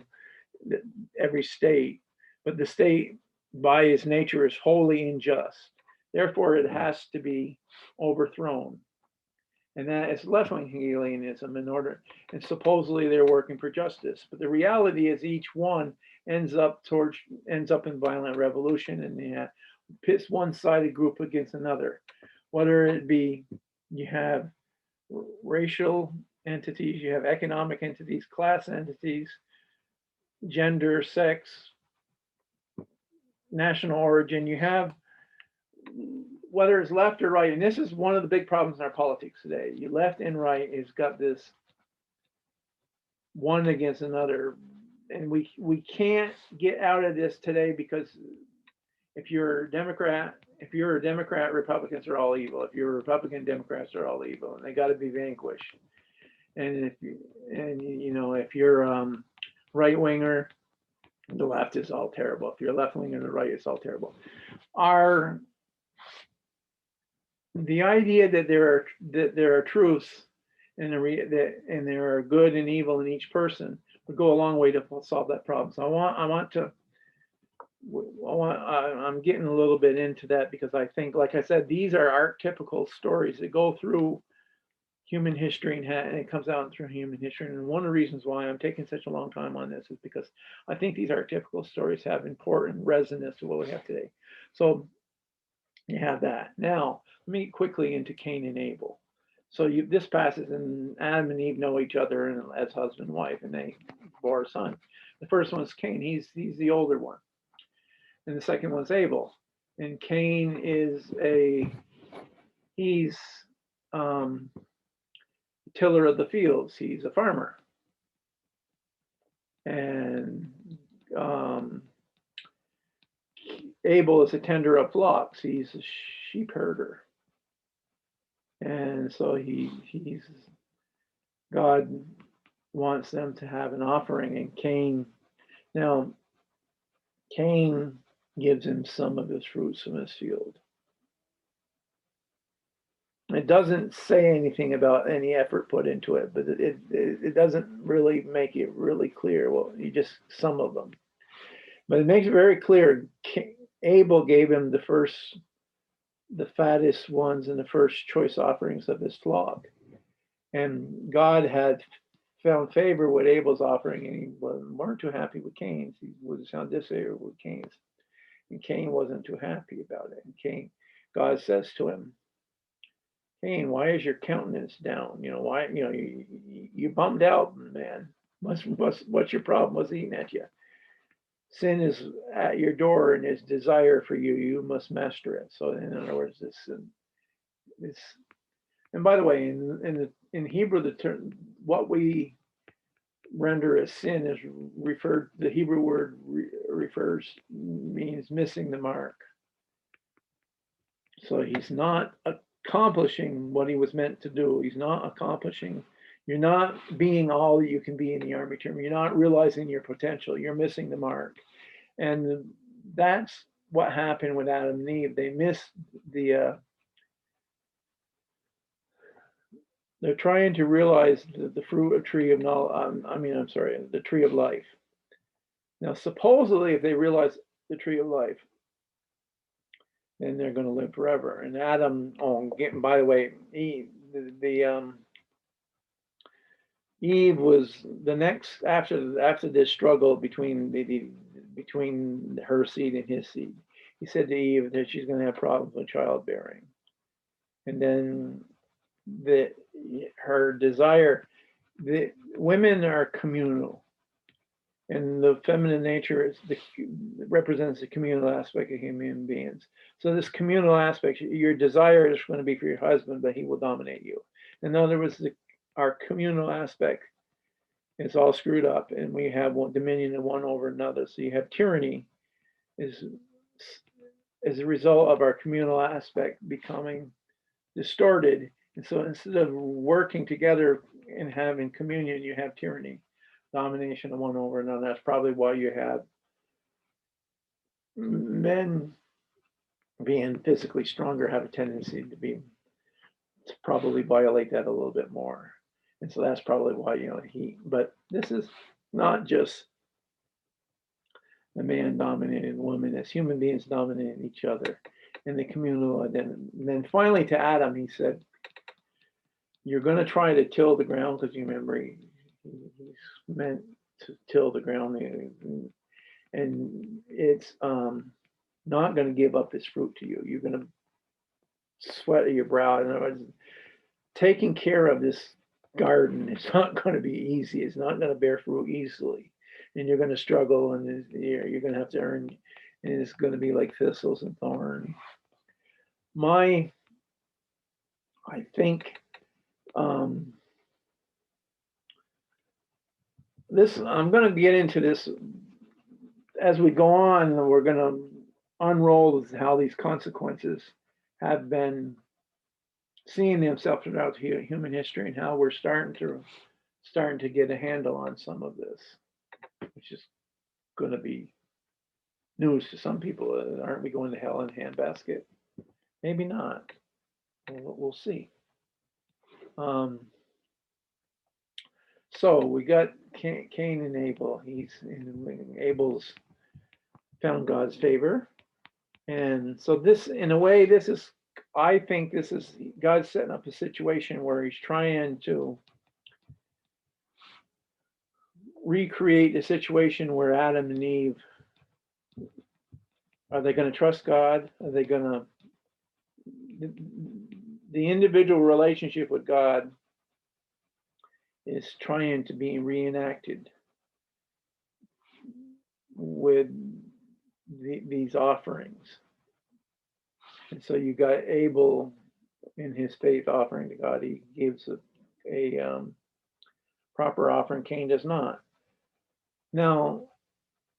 every state, but the state by its nature is wholly unjust. Therefore, it has to be overthrown. And that is left-wing Hegelianism in order, and supposedly they're working for justice. But the reality is each one ends up in violent revolution, and pits one-sided group against another. Whether it be you have racial entities, you have economic entities, class entities, gender, sex, national origin, you have whether it's left or right, and this is one of the big problems in our politics today. You left and right has got this one against another, and we can't get out of this today because if you're a Democrat, Republicans are all evil. If you're a Republican, Democrats are all evil, and they got to be vanquished. And if you're right winger, the left is all terrible. If you're left winger, the right is all terrible. The idea that there are truths and there are good and evil in each person would go a long way to solve that problem. So I want to I'm getting a little bit into that because I think, like I said, these are archetypical stories that go through human history and it comes out through human history. And one of the reasons why I'm taking such a long time on this is because I think these archetypical stories have important resonance to what we have today. So you have that. Now, let me quickly into Cain and Abel. So this passes, and Adam and Eve know each other as husband and wife, and they bore a son. The first one's Cain. He's the older one, and the second one's Abel. And Cain is he's tiller of the fields. He's a farmer, and Abel is a tender of flocks. He's a sheep herder, and so he's God wants them to have an offering, and Cain gives him some of his fruits from his field. It doesn't say anything about any effort put into it, but it doesn't really make it really clear. Well, you just some of them, but it makes it very clear. Abel gave him the fattest ones and the first choice offerings of his flock, and God had found favor with Abel's offering, and he weren't too happy with Cain's. He was sound disfavor with Cain's, and Cain wasn't too happy about it. And God says to him, Cain, why is your countenance down? Why? You bummed out, man. What's your problem? What's eating at you? Sin is at your door, and its desire for you. You must master it. So, in other words, this. And by the way, in Hebrew, the term what we render as sin is referred. The Hebrew word means missing the mark. So he's not accomplishing what he was meant to do. He's not accomplishing. You're not being all that you can be in the Army term. You're not realizing your potential. You're missing the mark. And that's what happened with Adam and Eve. They missed they're trying to realize the fruit of tree of knowledge. The tree of life. Now, supposedly, if they realize the tree of life, then they're going to live forever. And Adam, by the way, Eve was the next after this struggle between her seed and his seed. He said to Eve that she's going to have problems with childbearing, and then her desire. The women are communal, and the feminine nature represents the communal aspect of human beings. So this communal aspect, your desire is going to be for your husband, but he will dominate you. In other words, our communal aspect is all screwed up, and we have dominion of one over another. So you have tyranny is as a result of our communal aspect becoming distorted. And so instead of working together and having communion, you have tyranny, domination of one over another. That's probably why you have men being physically stronger have a tendency to probably violate that a little bit more. And so that's probably why, but this is not just the man dominating the woman, as human beings dominating each other in the communal identity. And then finally to Adam, he said, you're going to try to till the ground, because you remember he's meant to till the ground, and it's not going to give up its fruit to you. You're going to sweat at your brow. In other words, taking care of this garden is not going to be easy. It's not going to bear fruit easily, and you're going to struggle, and you're going to have to earn, and it's going to be like thistles and thorns. I think I'm going to get into this as we go on. We're going to unroll how these consequences have been seeing themselves throughout human history, and how we're starting to get a handle on some of this, which is going to be news to some people. Aren't we going to hell in a handbasket? Maybe not. We'll see. So we got Cain and Abel. He's in Abel's found God's favor. And so this, in a way, I think this is God setting up a situation where he's trying to recreate a situation where Adam and Eve, are they going to trust God? Are they going to, the individual relationship with God is trying to be reenacted with these offerings. And so you got Abel in his faith offering to God. He gives a proper offering. Cain does not. Now,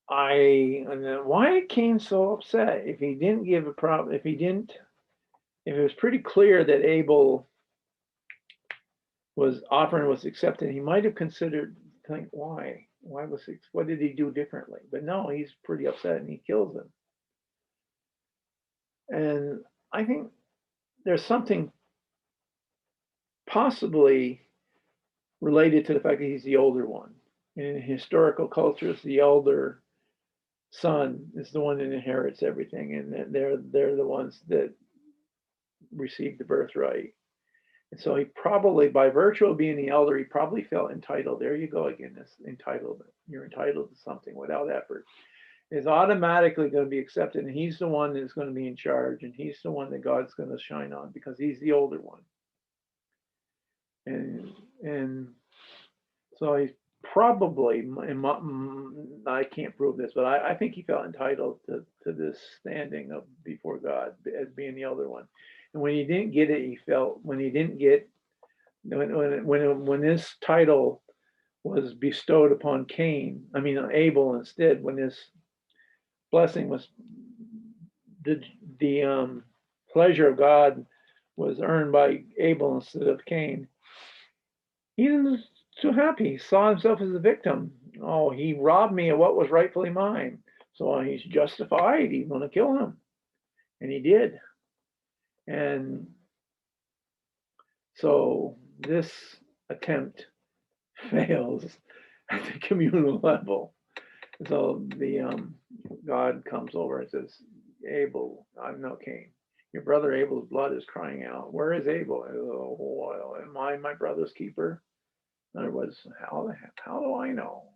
why Cain so upset? If he didn't give a prop, if it was pretty clear that Abel offering was accepted, he might have considered, why what did he do differently? But no, he's pretty upset and he kills him. And I think there's something possibly related to the fact that he's the older one. In historical cultures, the elder son is the one that inherits everything, and they're the ones that receive the birthright. And so he probably, by virtue of being the elder, he probably felt entitled. There you go again, this entitlement. You're entitled to something without effort. Is automatically going to be accepted, and he's the one that's going to be in charge, and he's the one that God's going to shine on because he's the older one. And so he's probably, I can't prove this, but I think he felt entitled to this standing of before God as being the elder one. And when he didn't get it, he felt when this title was bestowed upon Abel instead, when this blessing was the pleasure of God was earned by Abel instead of Cain, he was too happy. He saw himself as a victim. Oh, he robbed me of what was rightfully mine. So he's justified. He's going to kill him. And he did. And so this attempt fails at the communal level. So God comes over and says, Abel, I'm no Cain. Your brother Abel's blood is crying out. Where is Abel? Oh, well, am I my brother's keeper? In other words, how do I know?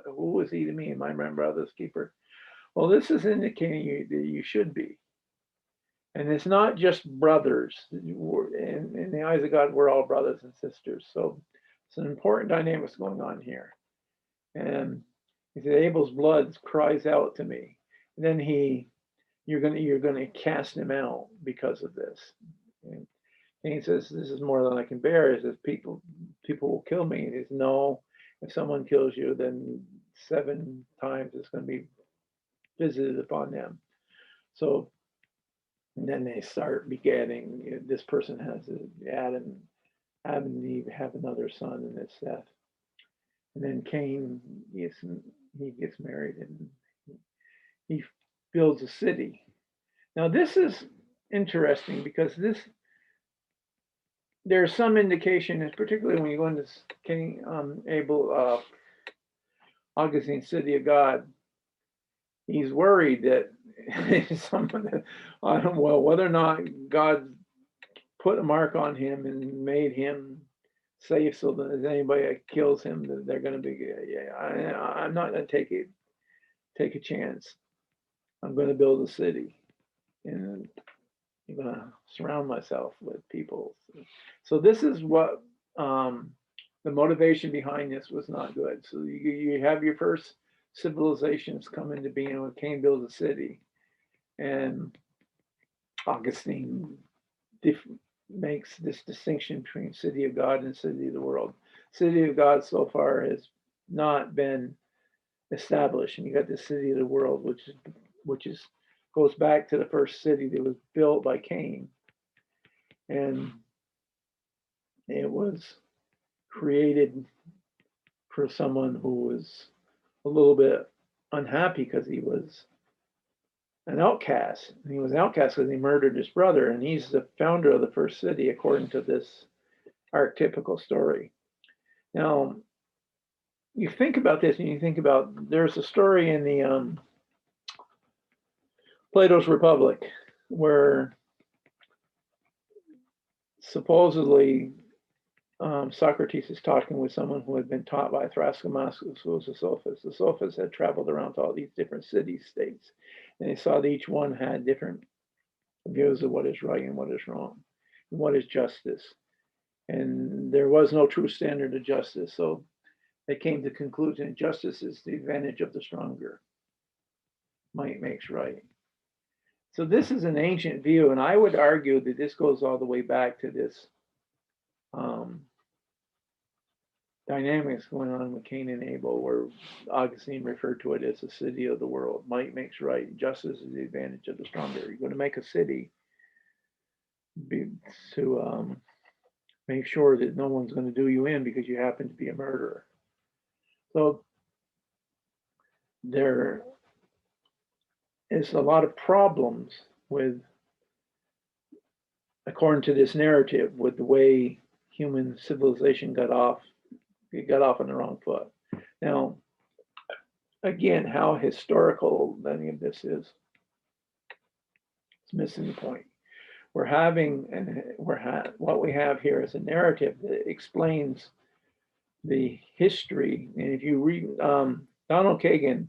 Who is he to me? Am I my brother's keeper? Well, this is indicating that you should be. And it's not just brothers. In the eyes of God, we're all brothers and sisters. So it's an important dynamics going on here. And he said, Abel's blood cries out to me. And then you're gonna cast him out because of this. And he says, this is more than I can bear. He says, people will kill me. And he says, no, if someone kills you, then 7 times it's going to be visited upon them. So and then they start begetting. This person has Adam and Eve have another son, and it's Seth. And then Cain, he gets married and he builds a city. Now this is interesting because there's some indication, particularly when you go into King Abel Augustine's City of God, he's worried that whether or not God put a mark on him and made him safe so that if anybody kills him, that they're going to be, I'm not going to take a chance. I'm going to build a city and I'm going to surround myself with people. So this is what the motivation behind this was not good. So you have your first civilizations come into being when Cain builds a city, and Augustine makes this distinction between city of God and city of the world. City of God so far has not been established, and you got the city of the world, which goes back to the first city that was built by Cain, and it was created for someone who was a little bit unhappy because he was an outcast. And he was an outcast because he murdered his brother, and he's the founder of the first city according to this archetypical story. Now, you think about this, and you think about, there's a story in the Plato's Republic where supposedly Socrates is talking with someone who had been taught by Thrasymachus, who was a sophist. The sophists had traveled around to all these different cities, states, and they saw that each one had different views of what is right and what is wrong, and what is justice. And there was no true standard of justice. So they came to the conclusion justice is the advantage of the stronger. Might makes right. So this is an ancient view, and I would argue that this goes all the way back to this dynamics going on with Cain and Abel, where Augustine referred to it as the city of the world. Might makes right. Justice is the advantage of the stronger. You're going to make a city to make sure that no one's going to do you in because you happen to be a murderer. So there is a lot of problems with, according to this narrative, with the way human civilization got off on the wrong foot. Now, again, how historical any of this is, it's missing the point. What we have here is a narrative that explains the history. And if you read, Donald Kagan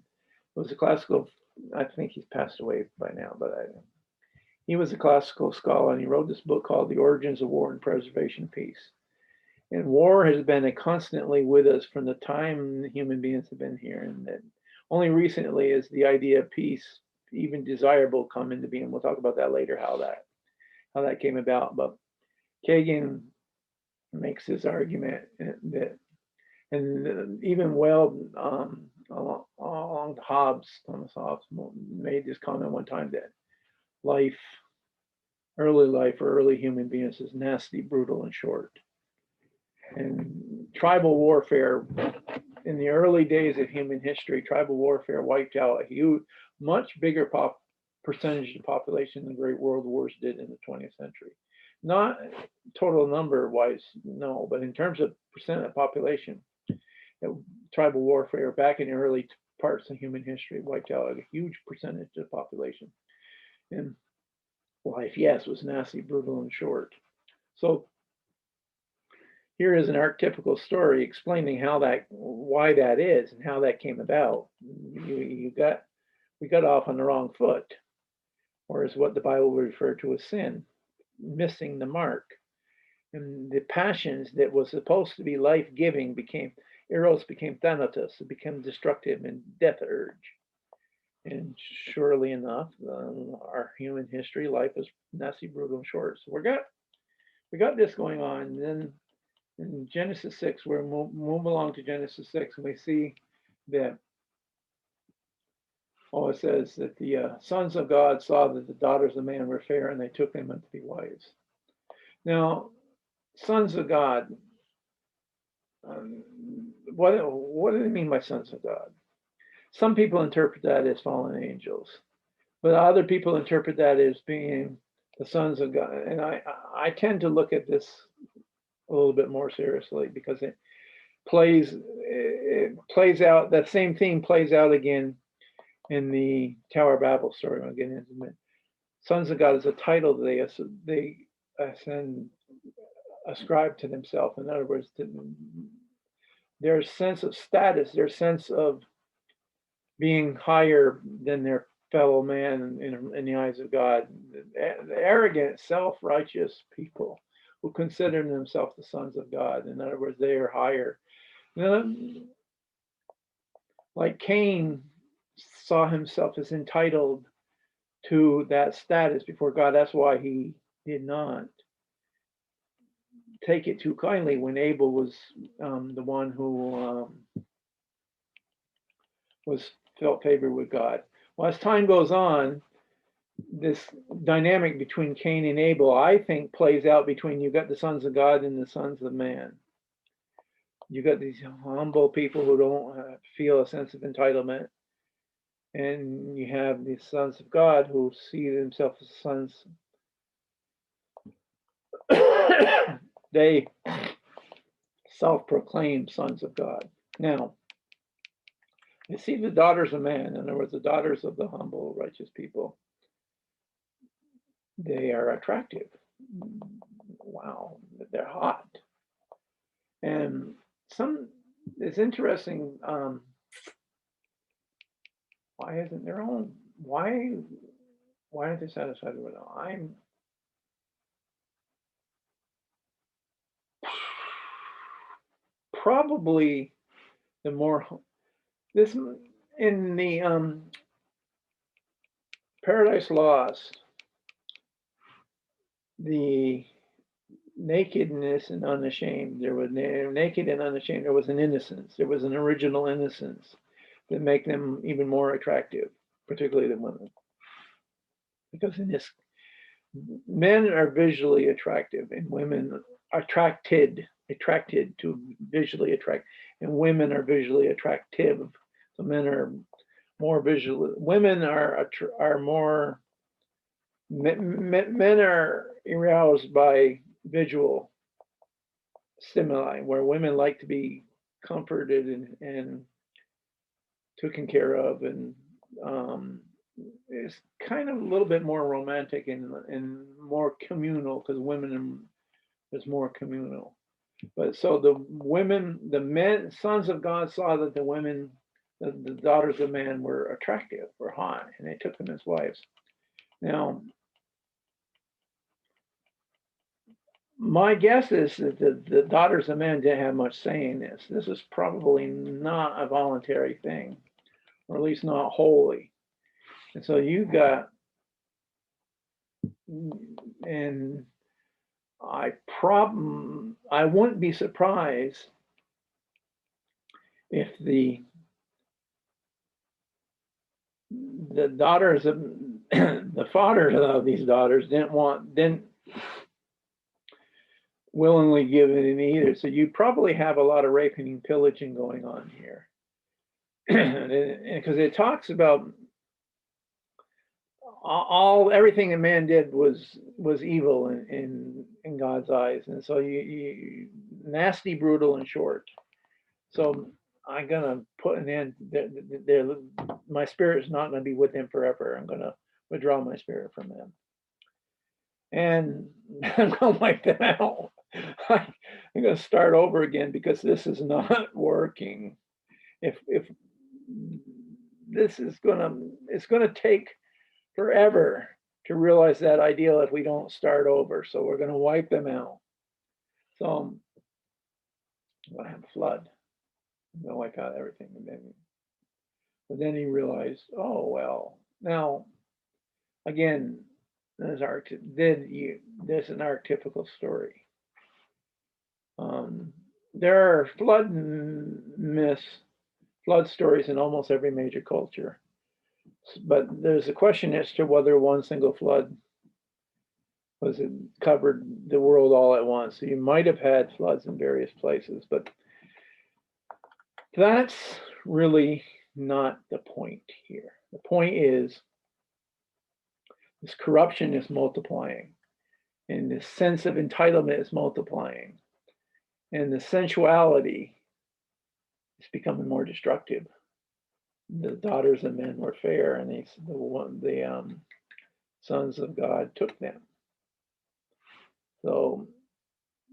was a classical, I think he's passed away by now, but he was a classical scholar, and he wrote this book called The Origins of War and Preservation of Peace. And war has been constantly with us from the time human beings have been here, and that only recently is the idea of peace, even desirable, come into being. We'll talk about that later, how that came about. But Kagan makes this argument that, and even along Thomas Hobbes made this comment one time that early life or early human beings is nasty, brutal, and short. And tribal warfare, in the early days of human history, tribal warfare wiped out a much bigger percentage of the population than the Great World Wars did in the 20th century. Not total number wise, no, but in terms of percent of the population, tribal warfare back in the early parts of human history wiped out a huge percentage of the population. And life, yes, was nasty, brutal, and short. So here is an archetypical story explaining why that is and how that came about. We got off on the wrong foot, or is what the Bible would refer to as sin, missing the mark. And the passions that was supposed to be life-giving Eros became Thanatos, it became destructive and death urge. And surely enough, our human history, life is nasty, brutal, and short. So we got this going on. And then in Genesis 6, we're move along to Genesis 6, and we see that, it says that the sons of God saw that the daughters of man were fair, and they took them to be wives. Now, sons of God, what do they mean by sons of God? Some people interpret that as fallen angels, but other people interpret that as being the sons of God. And I tend to look at this a little bit more seriously because it plays out, that same theme plays out again in the Tower of Babel story. I'll get into it. Sons of God is a title they ascribe to themselves. In other words, their sense of status, their sense of being higher than their fellow man in the eyes of God. The arrogant, self-righteous people who consider themselves the sons of God. In other words, they are higher. Like Cain saw himself as entitled to that status before God. That's why he did not take it too kindly when Abel was the one who felt favored with God. Well, as time goes on, this dynamic between Cain and Abel, I think, plays out between you got the sons of God and the sons of man. You got these humble people who don't feel a sense of entitlement, and you have these sons of God who see themselves as sons. They self-proclaim sons of God. Now, You see the daughters of man, in other words, the daughters of the humble, righteous people, they are attractive. Wow, they're hot. And some, it's interesting, why isn't their own, why aren't they satisfied with it? I'm probably the more, this, in the Paradise Lost, the nakedness and unashamed, there was naked and unashamed, there was an innocence, there was an original innocence that make them even more attractive, particularly the women. Because in this, men are visually attractive and women are attracted to visually attract, and women are visually attractive. So men are more visual, women are more, men are aroused by visual stimuli, where women like to be comforted and taken care of, and it's kind of a little bit more romantic and more communal, because women is more communal. But so the women, the men, sons of God saw that the women, the daughters of man were attractive, were hot, and they took them as wives. Now, my guess is that the daughters of men didn't have much say in this. This is probably not a voluntary thing, or at least not wholly. And so you got, and I wouldn't be surprised if the daughters of the fathers of these daughters didn't willingly give it in either. So you probably have a lot of raping and pillaging going on here. Because it talks about everything that man did was evil in God's eyes, and so you nasty, brutal, and short. So I'm gonna put an end. My spirit is not going to be with them forever. I'm going to withdraw my spirit from them, and I'm going to wipe them out. I'm going to start over again, because this is not working. If this is it's going to take forever to realize that ideal if we don't start over. So we're going to wipe them out. So I'm going to have a flood. I'm going to wipe out everything. But then he realized, oh, well, now, again, there's an archetypical story. There are flood myths, flood stories in almost every major culture. But there's a question as to whether one single flood covered the world all at once. So you might have had floods in various places, but that's really not the point here. The point is this corruption is multiplying, and this sense of entitlement is multiplying, and the sensuality is becoming more destructive. The daughters of men were fair, and the sons of God took them. So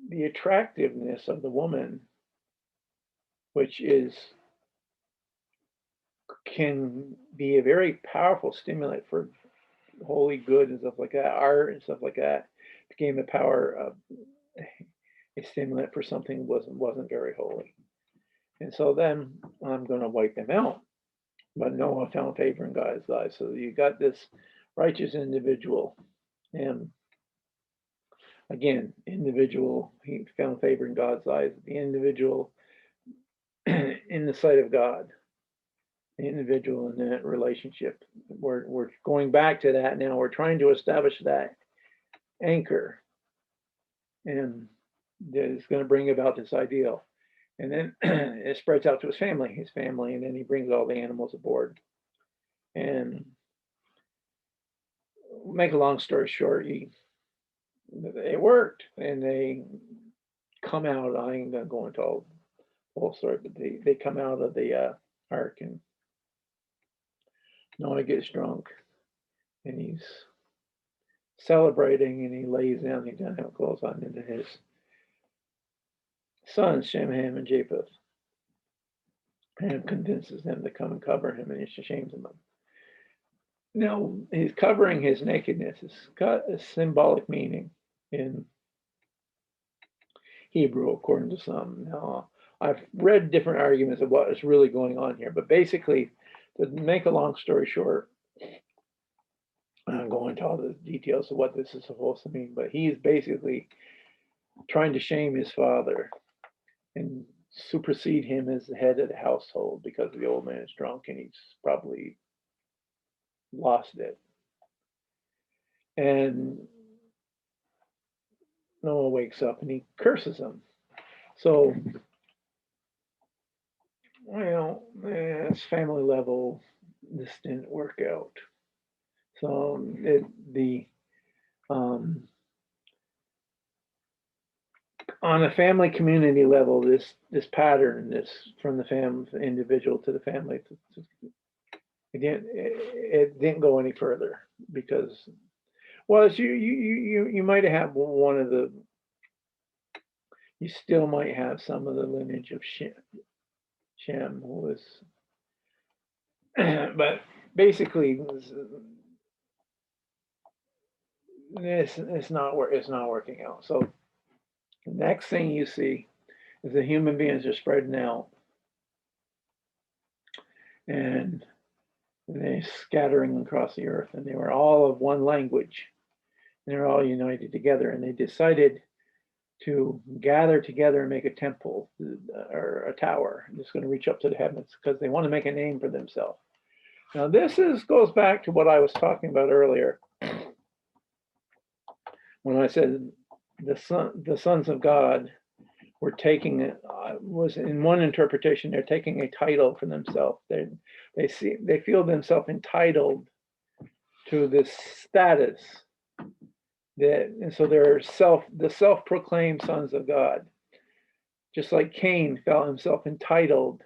the attractiveness of the woman, which can be a very powerful stimulant for holy good and stuff like that, art and stuff like that, became a stimulant for something wasn't very holy. And so then I'm going to wipe them out. But Noah found favor in God's eyes. So you got this righteous individual, and again, he found favor in God's eyes. The individual in the sight of God, the individual in that relationship. We're going back to that now. We're trying to establish that anchor, and that is going to bring about this ideal. And then it spreads out to his family, and then he brings all the animals aboard. And make a long story short, it worked, and they come out. I ain't gonna go into all the whole story, but they come out of the ark, and Noah gets drunk and he's celebrating, and he lays down, he doesn't have clothes on, into his sons, Shem, Ham, and Japheth, and convinces them to come and cover him, and he shames them. Now, he's covering his nakedness. It's got a symbolic meaning in Hebrew, according to some. Now, I've read different arguments of what is really going on here, but basically, to make a long story short, I don't go into all the details of what this is supposed to mean, but he's basically trying to shame his father and supersede him as the head of the household because the old man is drunk and he's probably lost it. And Noah wakes up and he curses him. So, it's family level. This didn't work out. So on a family community level, this pattern, this from the individual to the family, it didn't go any further because, well, you might have one of the, you still might have some of the lineage of Shem, who was, but basically, it's not working out. So the next thing you see is the human beings are spreading out, and they're scattering across the earth, and they were all of one language, and they're all united together, and they decided to gather together and make a temple or a tower that's going to reach up to the heavens because they want to make a name for themselves. Now this goes back to what I was talking about earlier when I said the sons of God were taking it, was in one interpretation, they're taking a title for themselves. They feel themselves entitled to this status, and so they're the self-proclaimed sons of God. Just like Cain felt himself entitled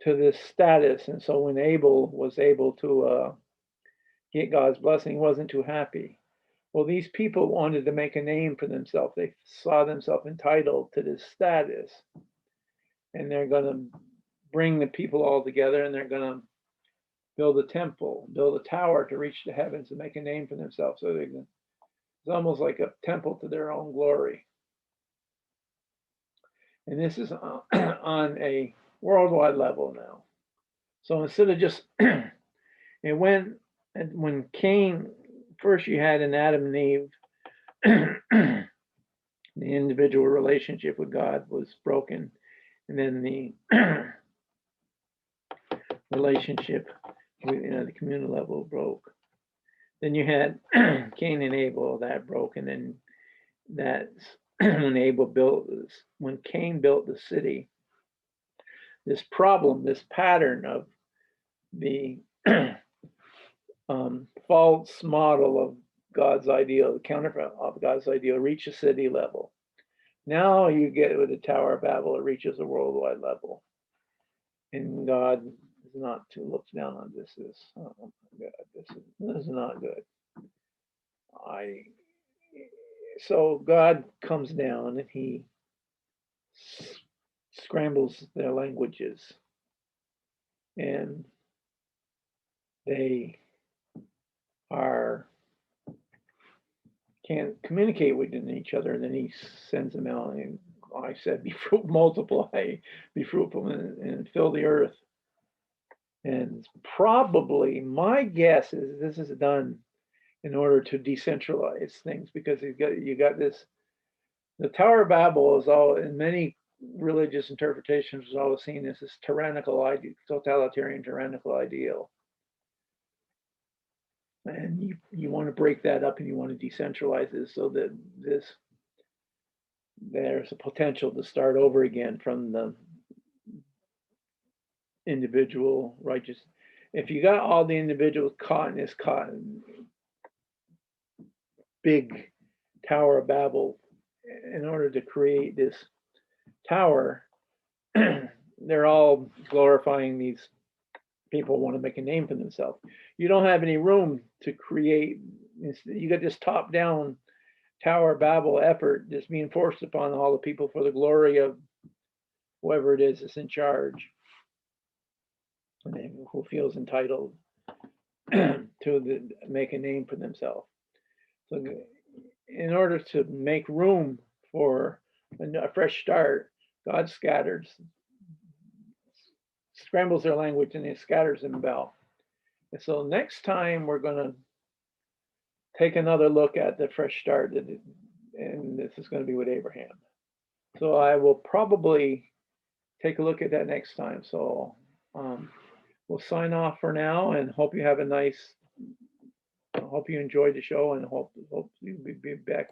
to this status, and so when Abel was able to get God's blessing, he wasn't too happy. Well, these people wanted to make a name for themselves. They saw themselves entitled to this status, and they're going to bring the people all together, and they're going to build a temple, build a tower to reach the heavens and make a name for themselves. So it's almost like a temple to their own glory. And this is on a worldwide level now. So instead of just, it went, and when Cain, first you had in Adam and Eve, the individual relationship with God was broken, and then the relationship, the communal level broke. Then you had Cain and Abel, that broke, and then that's when Cain built the city, this problem, this pattern of the false model of God's ideal, the counterfeit of God's ideal, reach a city level. Now you get with the Tower of Babel, it reaches a worldwide level. And God is not to look down on this. Oh my God, this is not good. So God comes down and he scrambles their languages, and they can't communicate with each other, and then he sends them out, and I said, be fruitful, multiply, be fruitful, and fill the earth. And probably my guess is this is done in order to decentralize things, because you got this, the Tower of Babel is all, in many religious interpretations, is always seen as this totalitarian tyrannical ideal. And you want to break that up, and you want to decentralize it so that there's a potential to start over again from the individual righteous. If you got all the individuals caught in this big Tower of Babel, in order to create this tower, they're all glorifying these people want to make a name for themselves. You don't have any room to create. You got this top-down Tower Babel effort just being forced upon all the people for the glory of whoever it is that's in charge, and who feels entitled to make a name for themselves. So in order to make room for a fresh start, God scrambles their language and he scatters them about. And so next time we're going to take another look at the fresh start, and this is going to be with Abraham. So I will probably take a look at that next time. So we'll sign off for now, and hope you have a nice. I hope you enjoyed the show, and hope you'll be back.